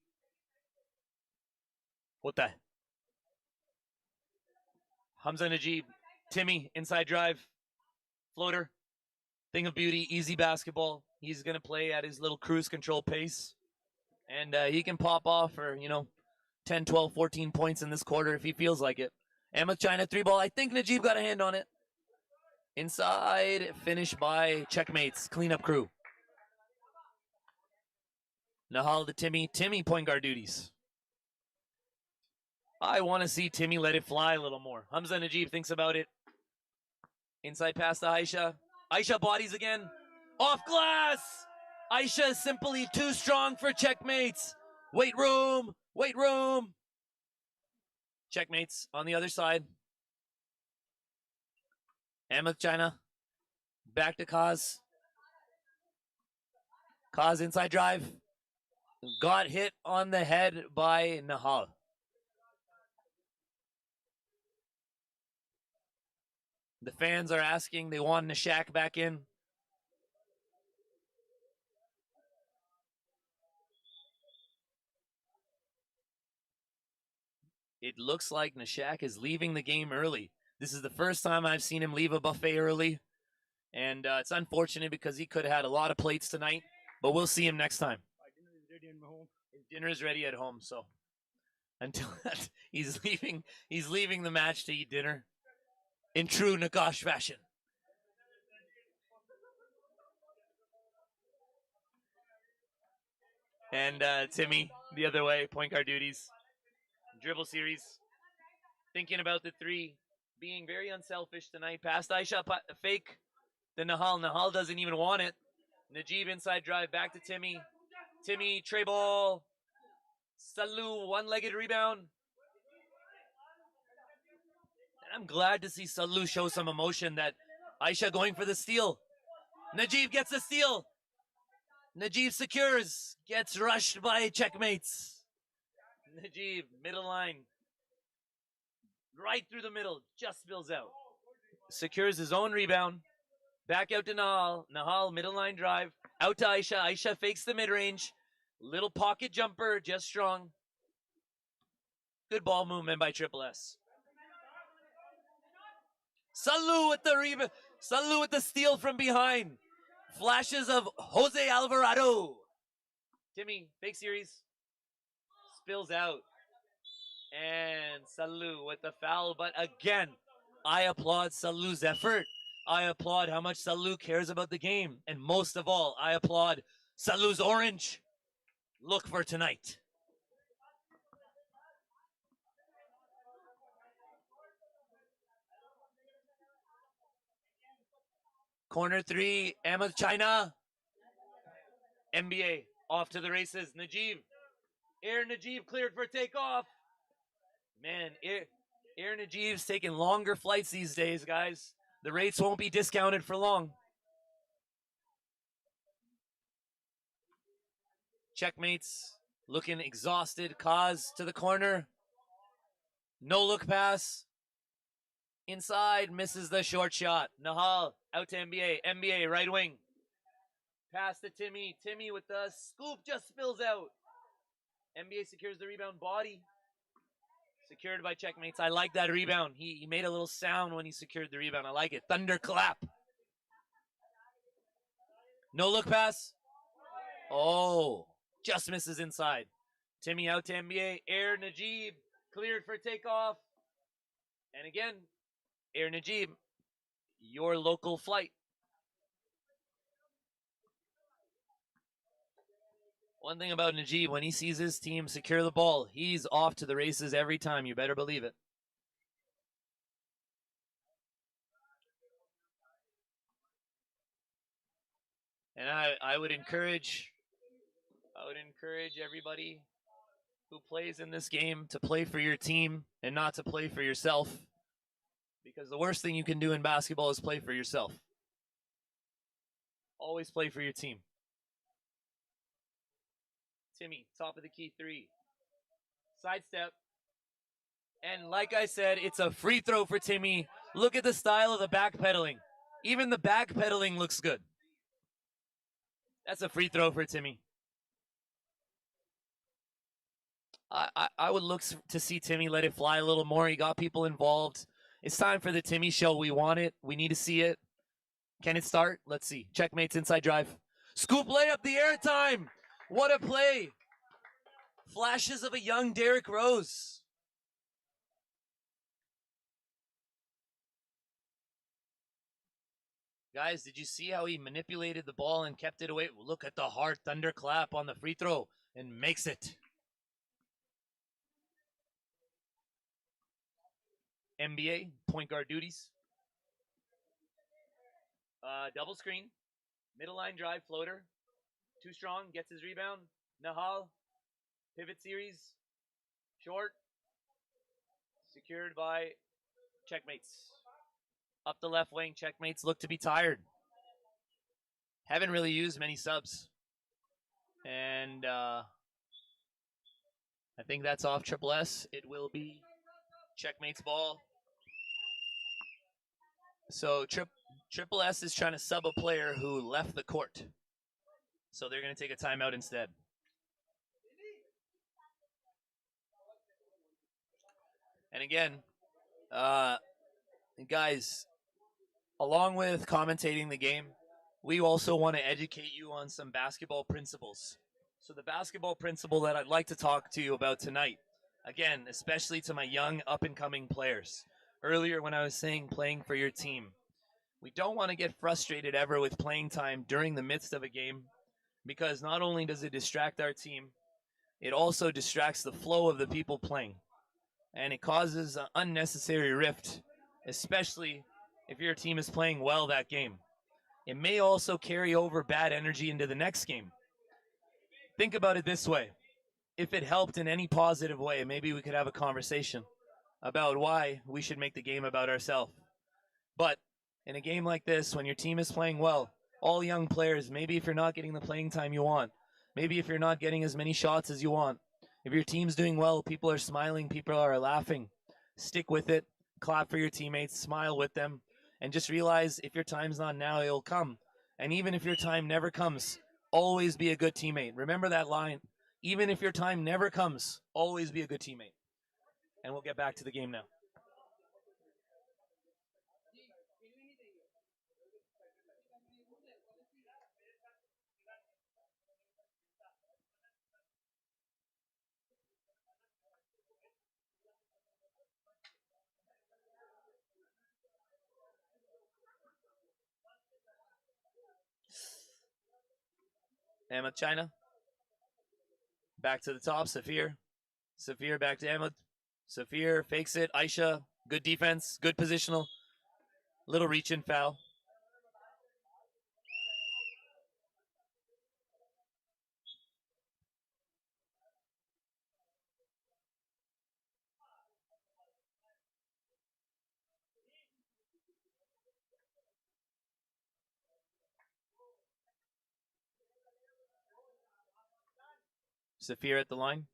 What the? Hamza Najib, Timmy, inside drive, floater, thing of beauty, easy basketball. He's going to play at his little cruise control pace. And he can pop off for, 10, 12, 14 points in this quarter if he feels like it. Emma China 3-ball. I think Najib got a hand on it. Inside, finish by Checkmate's cleanup crew. Nahal to Timmy. Timmy point guard duties. I want to see Timmy let it fly a little more. Hamza Najib thinks about it. Inside pass to Aisha. Aisha bodies again. Off glass! Aisha is simply too strong for Checkmates. Wait room. Wait room. Checkmates on the other side. Ahmed China. Back to Kaz. Kaz inside drive. Got hit on the head by Nahal. The fans are asking. They want Nishak back in. It looks like Nishak is leaving the game early. This is the first time I've seen him leave a buffet early. And it's unfortunate because he could have had a lot of plates tonight. But we'll see him next time. His dinner is ready at home, so until that, he's leaving the match to eat dinner in true Nakash fashion. And Timmy, the other way, point guard duties. Dribble series. Thinking about the three. Being very unselfish tonight. Past Aisha, fake the Nahal. Nahal doesn't even want it. Najib inside drive, back to Timmy. Timmy, tray ball. Salu, one-legged rebound. And I'm glad to see Salu show some emotion that Aisha going for the steal. Najib gets the steal. Najib secures. Gets rushed by Checkmates. Najib, middle line. Right through the middle. Just spills out. Secures his own rebound. Back out to Nahal. Nahal, middle line drive. Out to Aisha. Aisha fakes the mid-range. Little pocket jumper, just strong. Good ball movement by Triple S. Salu with the rebound. Salu with the steal from behind. Flashes of Jose Alvarado. Timmy, fake series. Spills out. And Salu with the foul. But again, I applaud Salu's effort. I applaud how much Salu cares about the game. And most of all, I applaud Salu's orange look for tonight. Corner three, Ahmed China. NBA off to the races. Najib. Air Najib cleared for takeoff. Man, Air Najib's taking longer flights these days, guys. The rates won't be discounted for long. Checkmates looking exhausted. Kaz to the corner. No look pass. Inside, misses the short shot. Nahal out to NBA. NBA right wing. Pass to Timmy. Timmy with the scoop just spills out. NBA secures the rebound. Body. Secured by Checkmates. I like that rebound. He made a little sound when he secured the rebound. I like it. Thunderclap. No look pass. Oh, just misses inside. Timmy out to NBA. Air Najib cleared for takeoff. And again, Air Najib, your local flight. One thing about Najib, when he sees his team secure the ball, he's off to the races every time. You better believe it. And I would encourage everybody who plays in this game to play for your team and not to play for yourself. Because the worst thing you can do in basketball is play for yourself. Always play for your team. Timmy, top of the key three. Sidestep. And like I said, it's a free throw for Timmy. Look at the style of the backpedaling. Even the backpedaling looks good. That's a free throw for Timmy. I would look to see Timmy let it fly a little more. He got people involved. It's time for the Timmy show. We want it. We need to see it. Can it start? Let's see. Checkmates inside drive. Scoop layup, the airtime. What a play. Flashes of a young Derrick Rose. Guys, did you see how he manipulated the ball and kept it away? Look at the hard thunderclap on the free throw and makes it. NBA, point guard duties. Double screen. Middle line drive, floater. Too strong, gets his rebound. Nahal, pivot series. Short. Secured by checkmates. Up the left wing, checkmates look to be tired. Haven't really used many subs. And I think that's off Triple S. It will be checkmates ball. So Triple S is trying to sub a player who left the court. So they're going to take a timeout instead. And again, guys, along with commentating the game, we also want to educate you on some basketball principles. So the basketball principle that I'd like to talk to you about tonight, again, especially to my young up-and-coming players. Earlier when I was saying playing for your team, we don't want to get frustrated ever with playing time during the midst of a game, because not only does it distract our team, it also distracts the flow of the people playing. And it causes an unnecessary rift, especially if your team is playing well that game. It may also carry over bad energy into the next game. Think about it this way. If it helped in any positive way, maybe we could have a conversation about why we should make the game about ourselves. But in a game like this, when your team is playing well, all young players, maybe if you're not getting the playing time you want, maybe if you're not getting as many shots as you want, if your team's doing well, people are smiling, people are laughing, stick with it, clap for your teammates, smile with them, and just realize if your time's not now, it'll come. And even if your time never comes, always be a good teammate. Remember that line. Even if your time never comes, always be a good teammate. And we'll get back to the game now. Ahmed China. Back to the top, Safir. Safir back to Ahmed. Safir fakes it. Aisha, good defense, good positional. Little reach in foul. Safir at the line.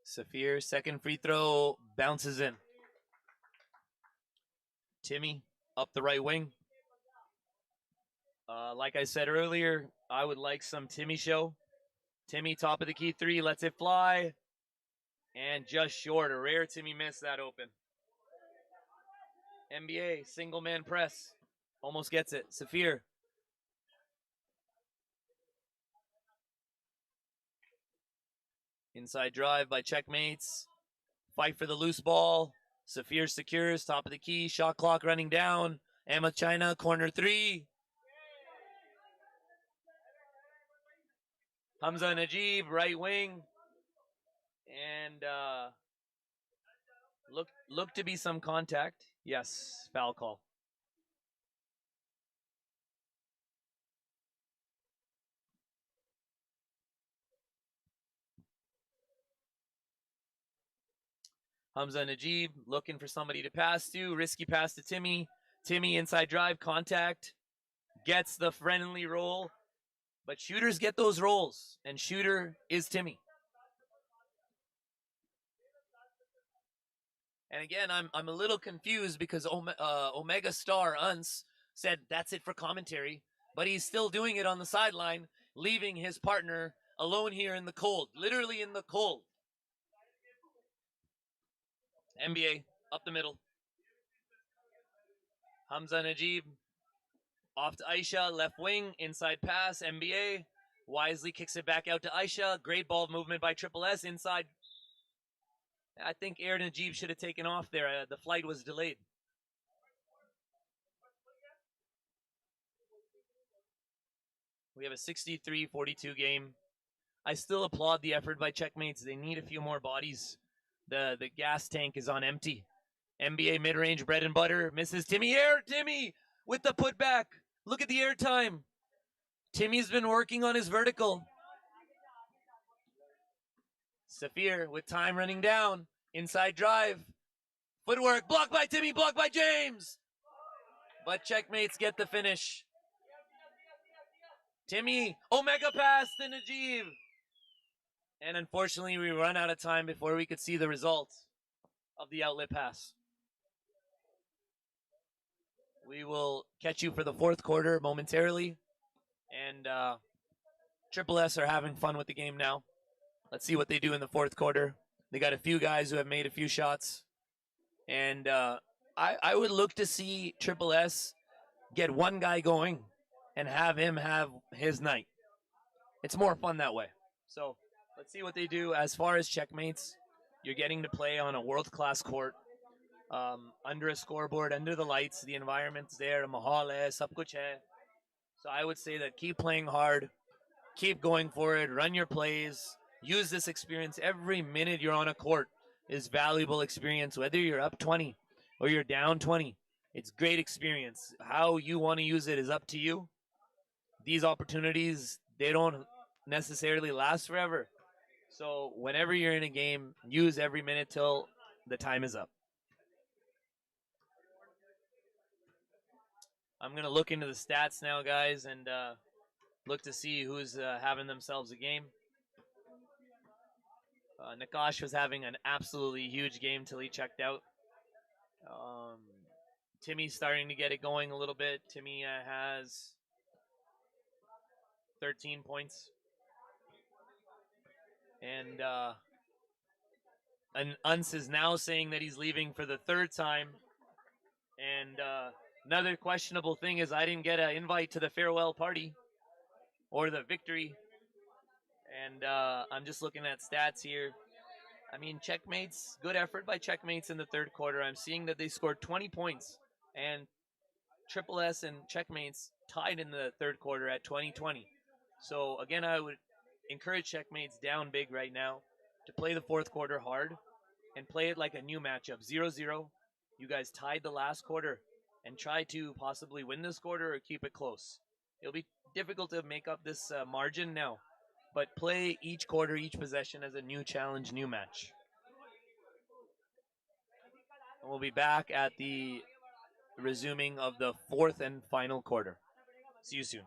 Safir, second free throw, bounces in. Timmy, up the right wing. Like I said earlier, I would like some Timmy show. Timmy, top of the key three, lets it fly. And just short, a rare Timmy miss that open. NBA, single man press. Almost gets it. Safir. Inside drive by checkmates. Fight for the loose ball. Safir secures, top of the key, shot clock running down. Ahmed China, corner three. Hamza Najib, right wing. And look to be some contact. Yes, foul call. Hamza Najib looking for somebody to pass to. Risky pass to Timmy. Timmy inside drive, contact. Gets the friendly roll. But shooters get those rolls. And shooter is Timmy. And again, I'm a little confused because Omega Star Unce said that's it for commentary. But he's still doing it on the sideline. leaving his partner alone here in the cold, literally in the cold. NBA up the middle. Hamza Najib off to Aisha, left wing, inside pass, NBA. Wisely kicks it back out to Aisha. Great ball movement by Triple S inside. I think Air Najib should have taken off there. The flight was delayed. We have a 63-42 game. I still applaud the effort by Checkmates. They need a few more bodies. The gas tank is on empty. NBA mid-range bread and butter misses Timmy Air. Timmy with the putback. Look at the air time. Timmy's been working on his vertical. Safir with time running down. Inside drive. Footwork. Blocked by Timmy. Blocked by James. But Checkmates get the finish. Timmy. Omega pass to Najib. And unfortunately, we run out of time before we could see the results of the outlet pass. We will catch you for the fourth quarter momentarily. And Triple S are having fun with the game now. Let's see what they do in the fourth quarter. They got a few guys who have made a few shots. And I would look to see Triple S get one guy going and have him have his night. It's more fun that way. So let's see what they do. As far as Checkmates, you're getting to play on a world-class court, under a scoreboard, under the lights. The environment's there. Mahal hai, sab kuch hai. So I would say that keep playing hard. Keep going for it. Run your plays. Use this experience. Every minute you're on a court is valuable experience, whether you're up 20 or you're down 20. It's great experience. How you want to use it is up to you. These opportunities, they don't necessarily last forever. So whenever you're in a game, use every minute till the time is up. I'm going to look into the stats now, guys, and look to see who's having themselves a game. Nakash was having an absolutely huge game till he checked out. Timmy's starting to get it going a little bit. Timmy has 13 points. And Unce is now saying that he's leaving for the third time. And another questionable thing is I didn't get an invite to the farewell party or the victory. And I'm just looking at stats here. I mean, Checkmates, good effort by Checkmates in the third quarter. I'm seeing that they scored 20 points. And Triple S and Checkmates tied in the third quarter at 20-20. So, again, I would encourage Checkmates down big right now to play the fourth quarter hard and play it like a new matchup. 0-0. You guys tied the last quarter and try to possibly win this quarter or keep it close. It'll be difficult to make up this margin now, but play each quarter, each possession as a new challenge, new match. And we'll be back at the resuming of the fourth and final quarter. See you soon.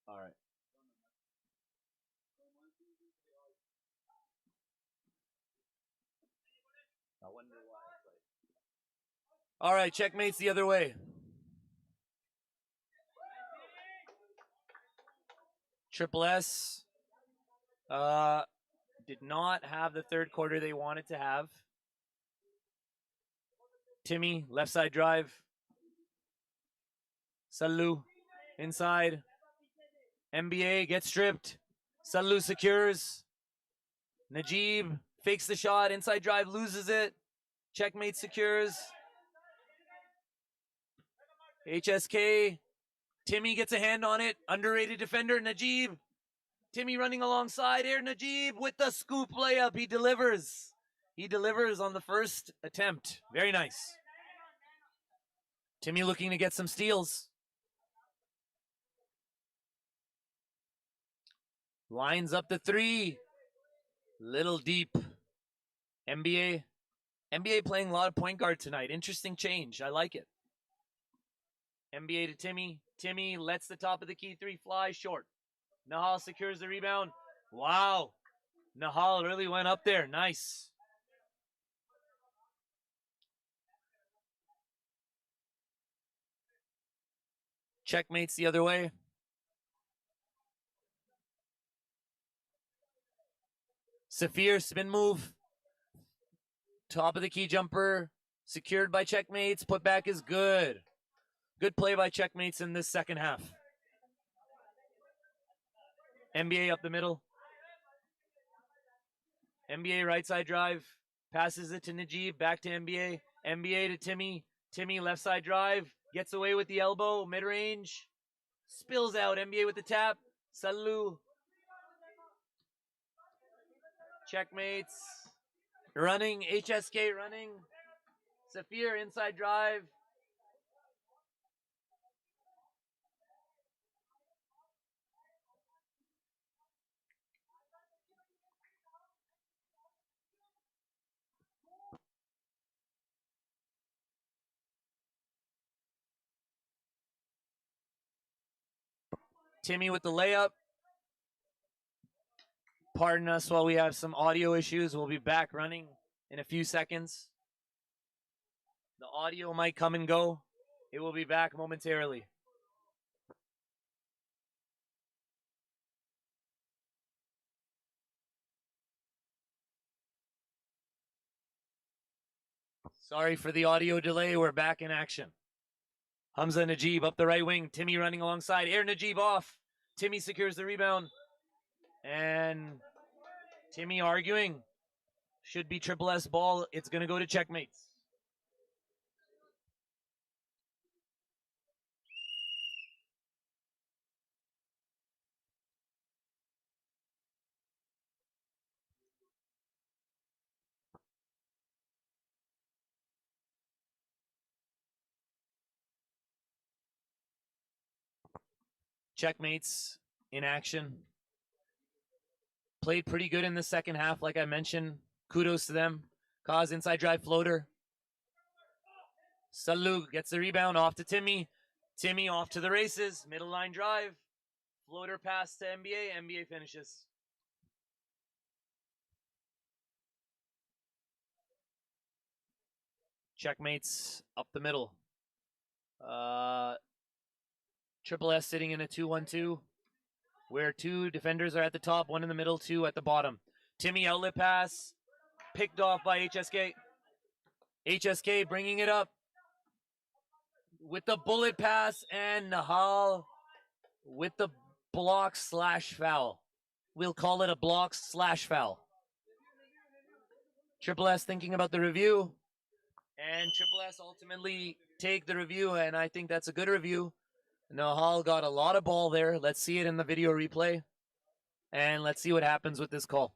All right. I wonder why. All right, checkmate's the other way. Triple S did not have the third quarter they wanted to have. Timmy, left side drive. Salu, inside. NBA gets stripped. Salu secures. Najib fakes the shot. Inside drive, loses it. Checkmate secures. HSK. Timmy gets a hand on it. Underrated defender, Najib. Timmy running alongside here. Najib with the scoop layup. He delivers. He delivers on the first attempt. Very nice. Timmy looking to get some steals. Lines up the three. Little deep. NBA playing a lot of point guard tonight. Interesting change. I like it. NBA to Timmy. Timmy lets the top of the key three fly short. Nahal secures the rebound. Wow. Nahal really went up there. Nice. Checkmate's the other way. Saphir spin move. Top of the key jumper. Secured by Checkmates. Put back is good. Good play by Checkmates in this second half. NBA up the middle. NBA right side drive. Passes it to Najib. Back to NBA. NBA to Timmy. Timmy left side drive. Gets away with the elbow. Mid range. Spills out. NBA with the tap. Salu. Checkmates. Running. HSK running. Saphir inside drive. Timmy with the layup. Pardon us while we have some audio issues. We'll be back running in a few seconds. The audio might come and go. It will be back momentarily. Sorry for the audio delay. We're back in action. Hamza Najib up the right wing. Timmy running alongside. Air Najib off. Timmy secures the rebound. And Timmy arguing. Should be Triple S ball. It's going to go to Checkmates. Checkmates in action. Played pretty good in the second half, like I mentioned. Kudos to them. Cause inside drive floater. Salu gets the rebound off to Timmy. Timmy off to the races. Middle line drive. Floater pass to NBA. NBA finishes. Checkmates up the middle. Triple S sitting in a 2-1-2 where two defenders are at the top, one in the middle, two at the bottom. Timmy outlet pass, picked off by HSK. HSK bringing it up with the bullet pass, and Nahal with the block / foul. We'll call it a block / foul. Triple S thinking about the review, and Triple S ultimately take the review, and I think that's a good review. Nahal got a lot of ball there. Let's see it in the video replay. And let's see what happens with this call.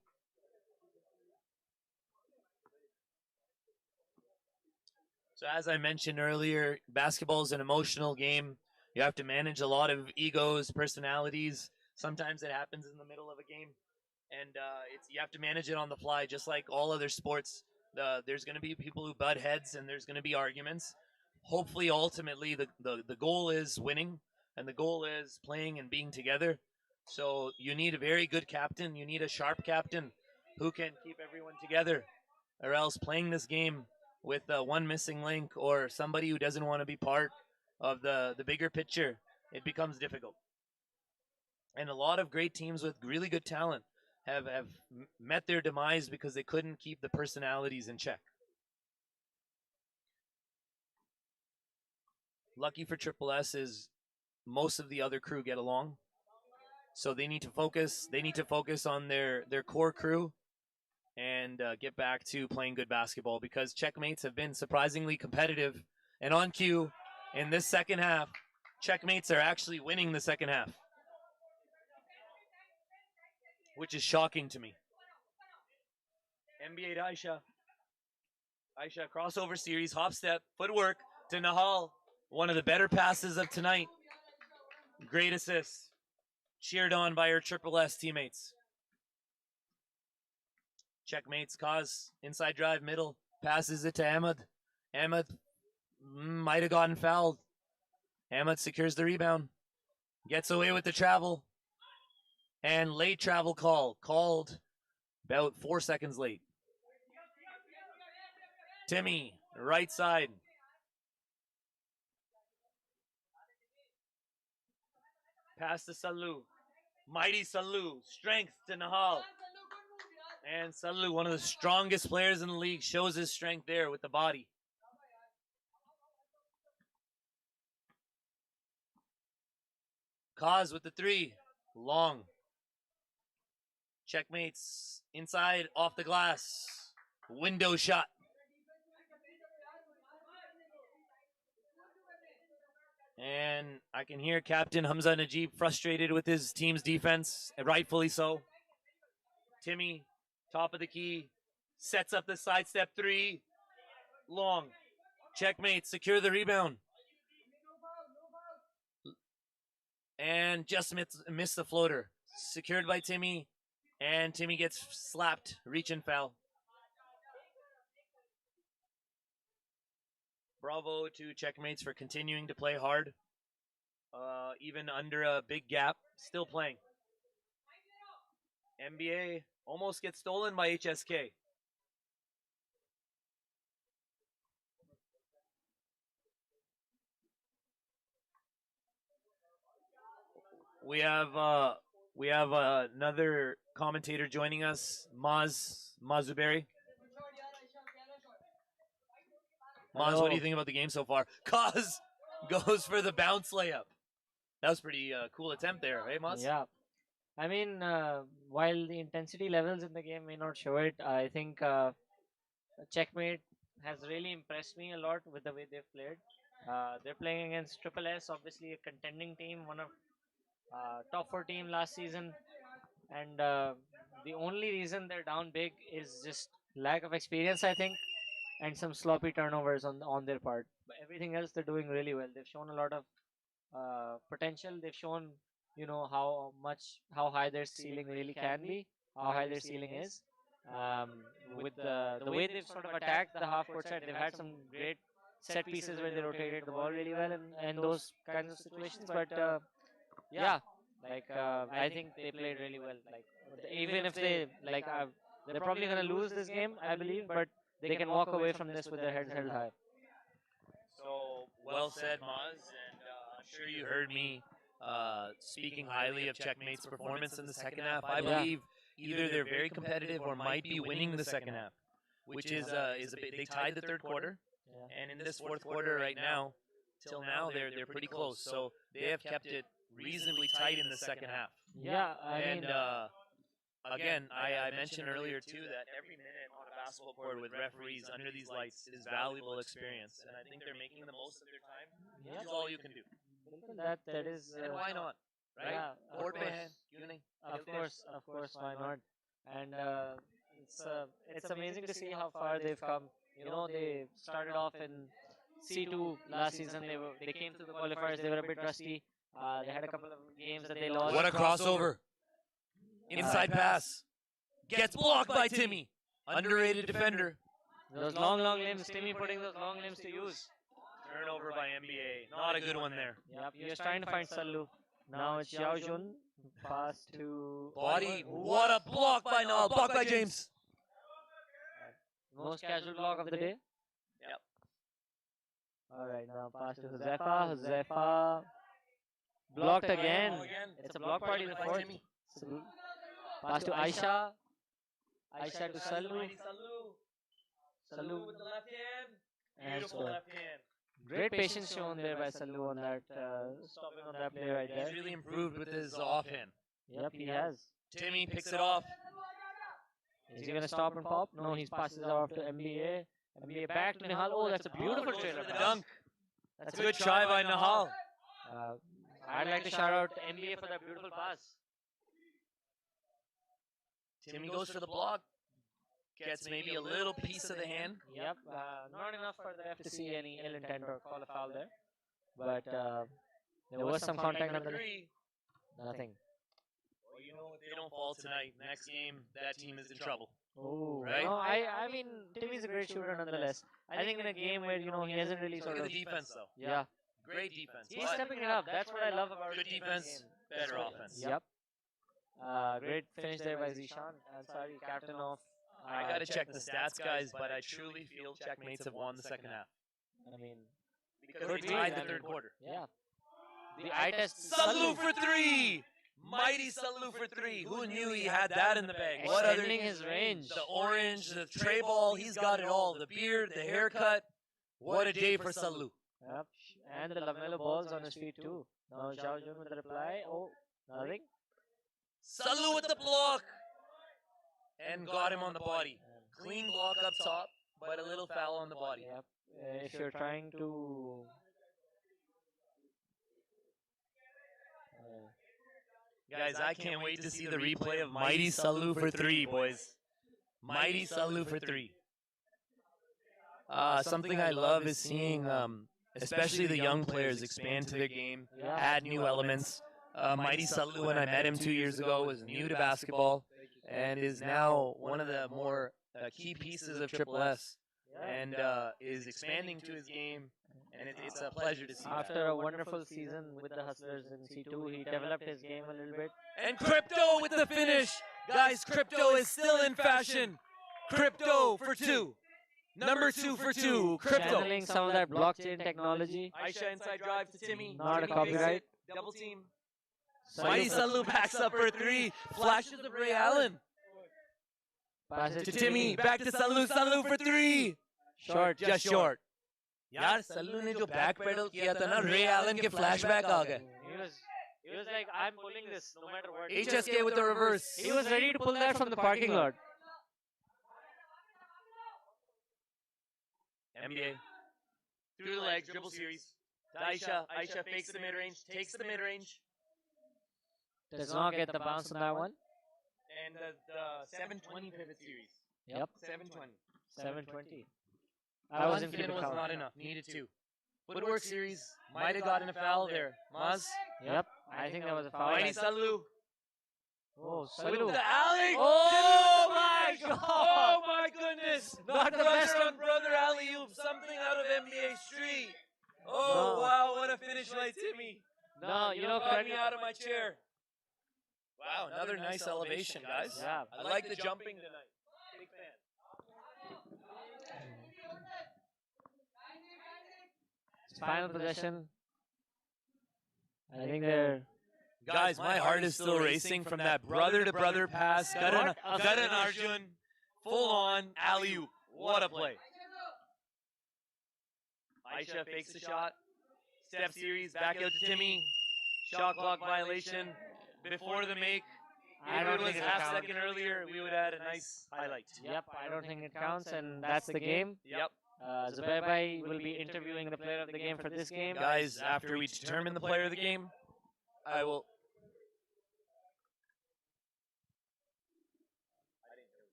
So as I mentioned earlier, basketball is an emotional game. You have to manage a lot of egos, personalities. Sometimes it happens in the middle of a game. And you have to manage it on the fly, just like all other sports. There's going to be people who butt heads, and there's going to be arguments. Hopefully, ultimately, the goal is winning, and the goal is playing and being together. So you need a very good captain. You need a sharp captain who can keep everyone together, or else playing this game with one missing link or somebody who doesn't want to be part of the bigger picture, it becomes difficult. And a lot of great teams with really good talent have met their demise because they couldn't keep the personalities in check. Lucky for Triple S is most of the other crew get along, so they need to focus. They need to focus on their core crew and get back to playing good basketball, because Checkmates have been surprisingly competitive and on cue in this second half. Checkmates are actually winning the second half, which is shocking to me. NBA to Aisha. Aisha crossover series, hop step, footwork to Nahal. One of the better passes of tonight. Great assist. Cheered on by her Triple S teammates. Checkmates cause inside drive middle. Passes it to Ahmed. Ahmed might have gotten fouled. Ahmed secures the rebound. Gets away with the travel. And late travel call. Called about 4 seconds late. Timmy, right side. Pass to Salu. Mighty Salu. Strength to Nahal. And Salu, one of the strongest players in the league, shows his strength there with the body. Kaz with the three. Long. Checkmates inside, off the glass. Window shot. And I can hear Captain Hamza Najib frustrated with his team's defense, and rightfully so. Timmy, top of the key, sets up the sidestep three. Long. Checkmate, secure the rebound. And just missed the floater. Secured by Timmy, and Timmy gets slapped. Reach and foul. Bravo to Checkmates for continuing to play hard. Even under a big gap, still playing. NBA almost gets stolen by HSK. We have another commentator joining us, Mazuberi. Maz, what do you think about the game so far? Kaz goes for the bounce layup. That was pretty cool attempt there, right, Maz? Yeah. I mean, while the intensity levels in the game may not show it, I think Checkmate has really impressed me a lot with the way they've played. They're playing against Triple S, obviously a contending team, one of top 4 team last season, and the only reason they're down big is just lack of experience, I think, and some sloppy turnovers on their part. But everything else they're doing really well. They've shown a lot of potential. They've shown how high their ceiling really can be, how high their ceiling is. Um, with the way they've sort of attacked the half court side, they've had some great set pieces where they rotated the ball really well in those kinds of situations. But yeah, I think they played really well. Like even if they're probably gonna lose this game, I believe, but they can walk away from this with their heads held high. So well said, Maz, and I'm sure you heard me speaking highly of Checkmate's performance in the second half. I believe either they're very competitive or might be winning the second half, which is a bit. They tied the third quarter, and in this fourth quarter right now, till now they're pretty close. So they have kept it reasonably tight in the second half. Yeah, Again, I mentioned earlier too that every minute on a basketball court with referees under these lights is valuable experience, and I think they're making the most of their time. Yeah. It's all you can do. That is. And why not? Right? Yeah, Court man, of course, why not? And it's amazing to see how far they've come. They started off in C2 last season. They came to the qualifiers. They were a bit rusty. They had a couple of games that they lost. What a crossover! Inside pass. Gets blocked by Timmy. Underrated defender. Those long limbs. Timmy putting those long limbs to use. Turnover by NBA. Not a good one there. Yep, he was trying to find Sallu. Now it's Xiao Jun. Pass to... Body. What a block by Nal. Blocked by James. Most casual block of the day. Yep. All right, now pass to Josefa. Josefa blocked again. It's a block party in the fourth. Pass to Aisha. Aisha to Salu. Mighty Salu. Salu with the left hand. And Beautiful score. left hand. Great patience shown there by Salu on that, stopping on that play right there. He's really improved with his offhand. Yep, he has. Timmy picks it off. Is he gonna stop and pop? No, he passes it off to MBA. MBA back to Nihal. Oh, that's a beautiful Goes trailer for the pass. dunk. That's Good try by Nahal. I'd like to shout out to MBA for that beautiful pass. Timmy goes for the block. Gets maybe a little piece of the hand. Yep, not enough for the ref to see any ill intent or call a foul there. But there was some contact Number nonetheless. 3. Nothing. Well, you know, if they don't fall tonight, next game, that team is in trouble. Oh, Right? no, I mean, Timmy's a great shooter nonetheless. I think in a game where, you know, he hasn't really Look sort at of... the defense, though. Yeah, Great defense. he's but stepping it up. That's what I love about Good him in defense, this game. better That's what- offense. Yep. Great finish there by Zishan Ansari, captain of... I got to check the stats, guys, but I truly feel Checkmates have won the second half. I mean, Because Could they be, tied I the mean, third quarter. yeah. The eye test... Salu for 3! Mighty Salu for 3. Who knew he had that in the bag? What other... Extending his range. The orange, the tray ball, he's got it all. The beard, the haircut. What a day for Salu. Yep. And the Lamelo balls on his feet too. Now Zhao Jun with the reply. Oh, nothing. Salu with the block. And got him on the body. Clean block up top, but a little foul on the body. Yep. If you're trying to... Guys, I can't wait to see the replay of Mighty Salu for 3, boys. Mighty Salu for 3. Something I love is seeing, especially the young players, expand to their game, add new elements. Mighty Salu, when I met him 2 years ago, was new to basketball and is now one of the more key pieces of Triple S, and is expanding to his game, and it's a pleasure to see that. After a wonderful season with the Hustlers in C2, he developed his game a little bit. And Crypto with the finish. Guys, Crypto is still in fashion. Crypto for 2. Number 2 for 2. Crypto. Channeling some of that blockchain technology. Aisha inside drive to Timmy. Not a Timmy fakes copyright. it. Double team. Salu Mighty for- Salu backs up for 3. Flashes of Ray Allen. Pass it To Timmy. Back to Salu. Salu for 3. Short. Just short. यार सल्लू ने जो back pedal किया था ना रे Elon के flashback आ गए. He was like, I'm pulling this no matter what. HSK with the reverse. He was ready to pull that from the parking lot. NBA. Through the legs, dribble series. Aisha. Aisha fakes the mid-range, takes the mid-range. Does not get the bounce on that one. And the 720 pivot series. Yep. 720. 720. I wasn't One fin feeling was count. not enough. Needed 2. Footwork series. Might have gotten a foul there. Maz. Yep. I think that was a foul. Mighty Salu. Oh, With Salu. the alley. Oh my God. Oh my goodness. Not the brother best on brother alley oop. Something out of NBA Street. Oh No. wow, what a finish by Timmy. No, you know, Got me out of my chair. Wow, another nice elevation, guys. Yeah. I like the jumping tonight. Big fan. Final possession. I think they're... Guys, my heart is still racing from that brother-to-brother pass. Garan Arjun, full on alley-oop. What a play. Aisha fakes the shot. Step series, back out to Timmy. Shot clock violation before the make. I If don't it was think it'll half count. second earlier, we would have had a nice highlight. Yep, I don't think it counts, and that's the game. Yep. Zubair Bhai will be interviewing the player of the game for this game. Guys, after we determine the player of the game, I will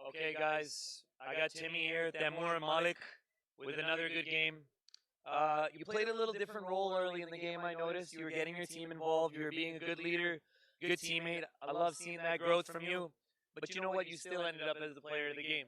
Okay, guys, I got Timmy here, Tamur and Malik with another good game. You played a little different role early in the game, I noticed. You were getting your team involved. You were being a good leader, good teammate. I love seeing that growth from you. But you know what? You still ended up as the player of the game.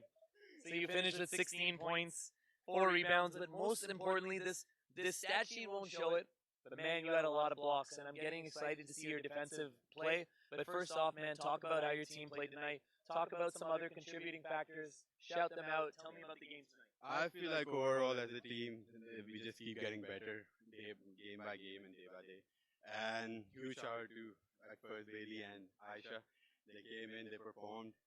So you finished with 16 points, 4 rebounds, but most importantly, this stat sheet won't show it. But man, you had a lot of blocks, and I'm getting excited to see your defensive play. But first off, man, talk about how your team played tonight. Talk about some other contributing factors. Shout them out. Tell me about the game tonight. I feel like overall as a team, we just keep getting better game by game and day by day. And huge shout out to at first Bailey and Aisha. They came in, they performed,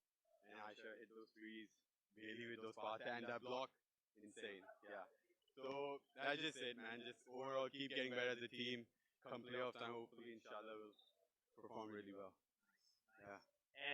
and Aisha hit those threes. Bailey with those passes and that block, insane. Yeah. So that's just it, man. Just overall keep getting better as a team. Come playoff time, hopefully, inshallah, we'll perform really well. Yeah.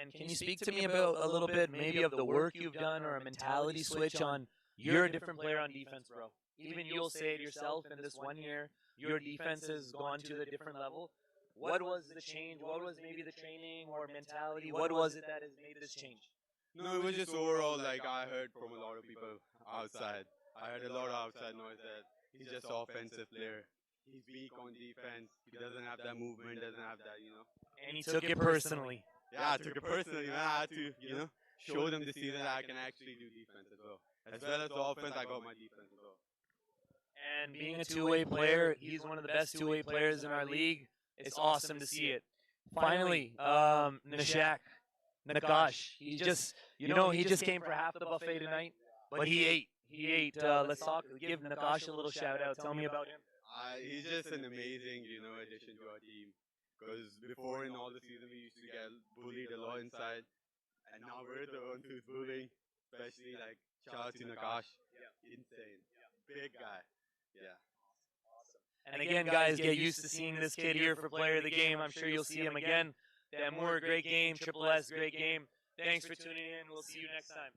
And can you speak to me about a little bit maybe of the work you've done or a mentality switch on you're a different player on defense, bro. Even you'll say it yourself in this 1 year, your defense has gone to a different level. What was the change? What was maybe the training or mentality? What was it that has made this change? No, it was just overall, like I heard from a lot of people outside. I heard a lot of outside noise that he's just an offensive player. He's weak on defense. He doesn't have that movement, doesn't have that, And he took it personally. Yeah, I took it personally, man. I had to, show them this season that I can actually do defense as well. As well as the offense, I got my defense as well. And being a two-way player, he's one of the best two-way players in our league. It's awesome to see it. Finally, Nakash, he just came for half the buffet tonight, but he ate. He ate. Let's give Nakash a little shout out. Tell me about him. He's just an amazing, addition to our team. Because before in all the season we used to get bullied a lot inside, and now we're the ones who's bullying, especially like shout out to Nakash. Insane. Big guy. Yeah. And again, guys, get used to seeing this kid here for player of the game. I'm sure you'll see him again. Tamur, great game. Triple S, great game. Thanks for tuning in. We'll see you next time.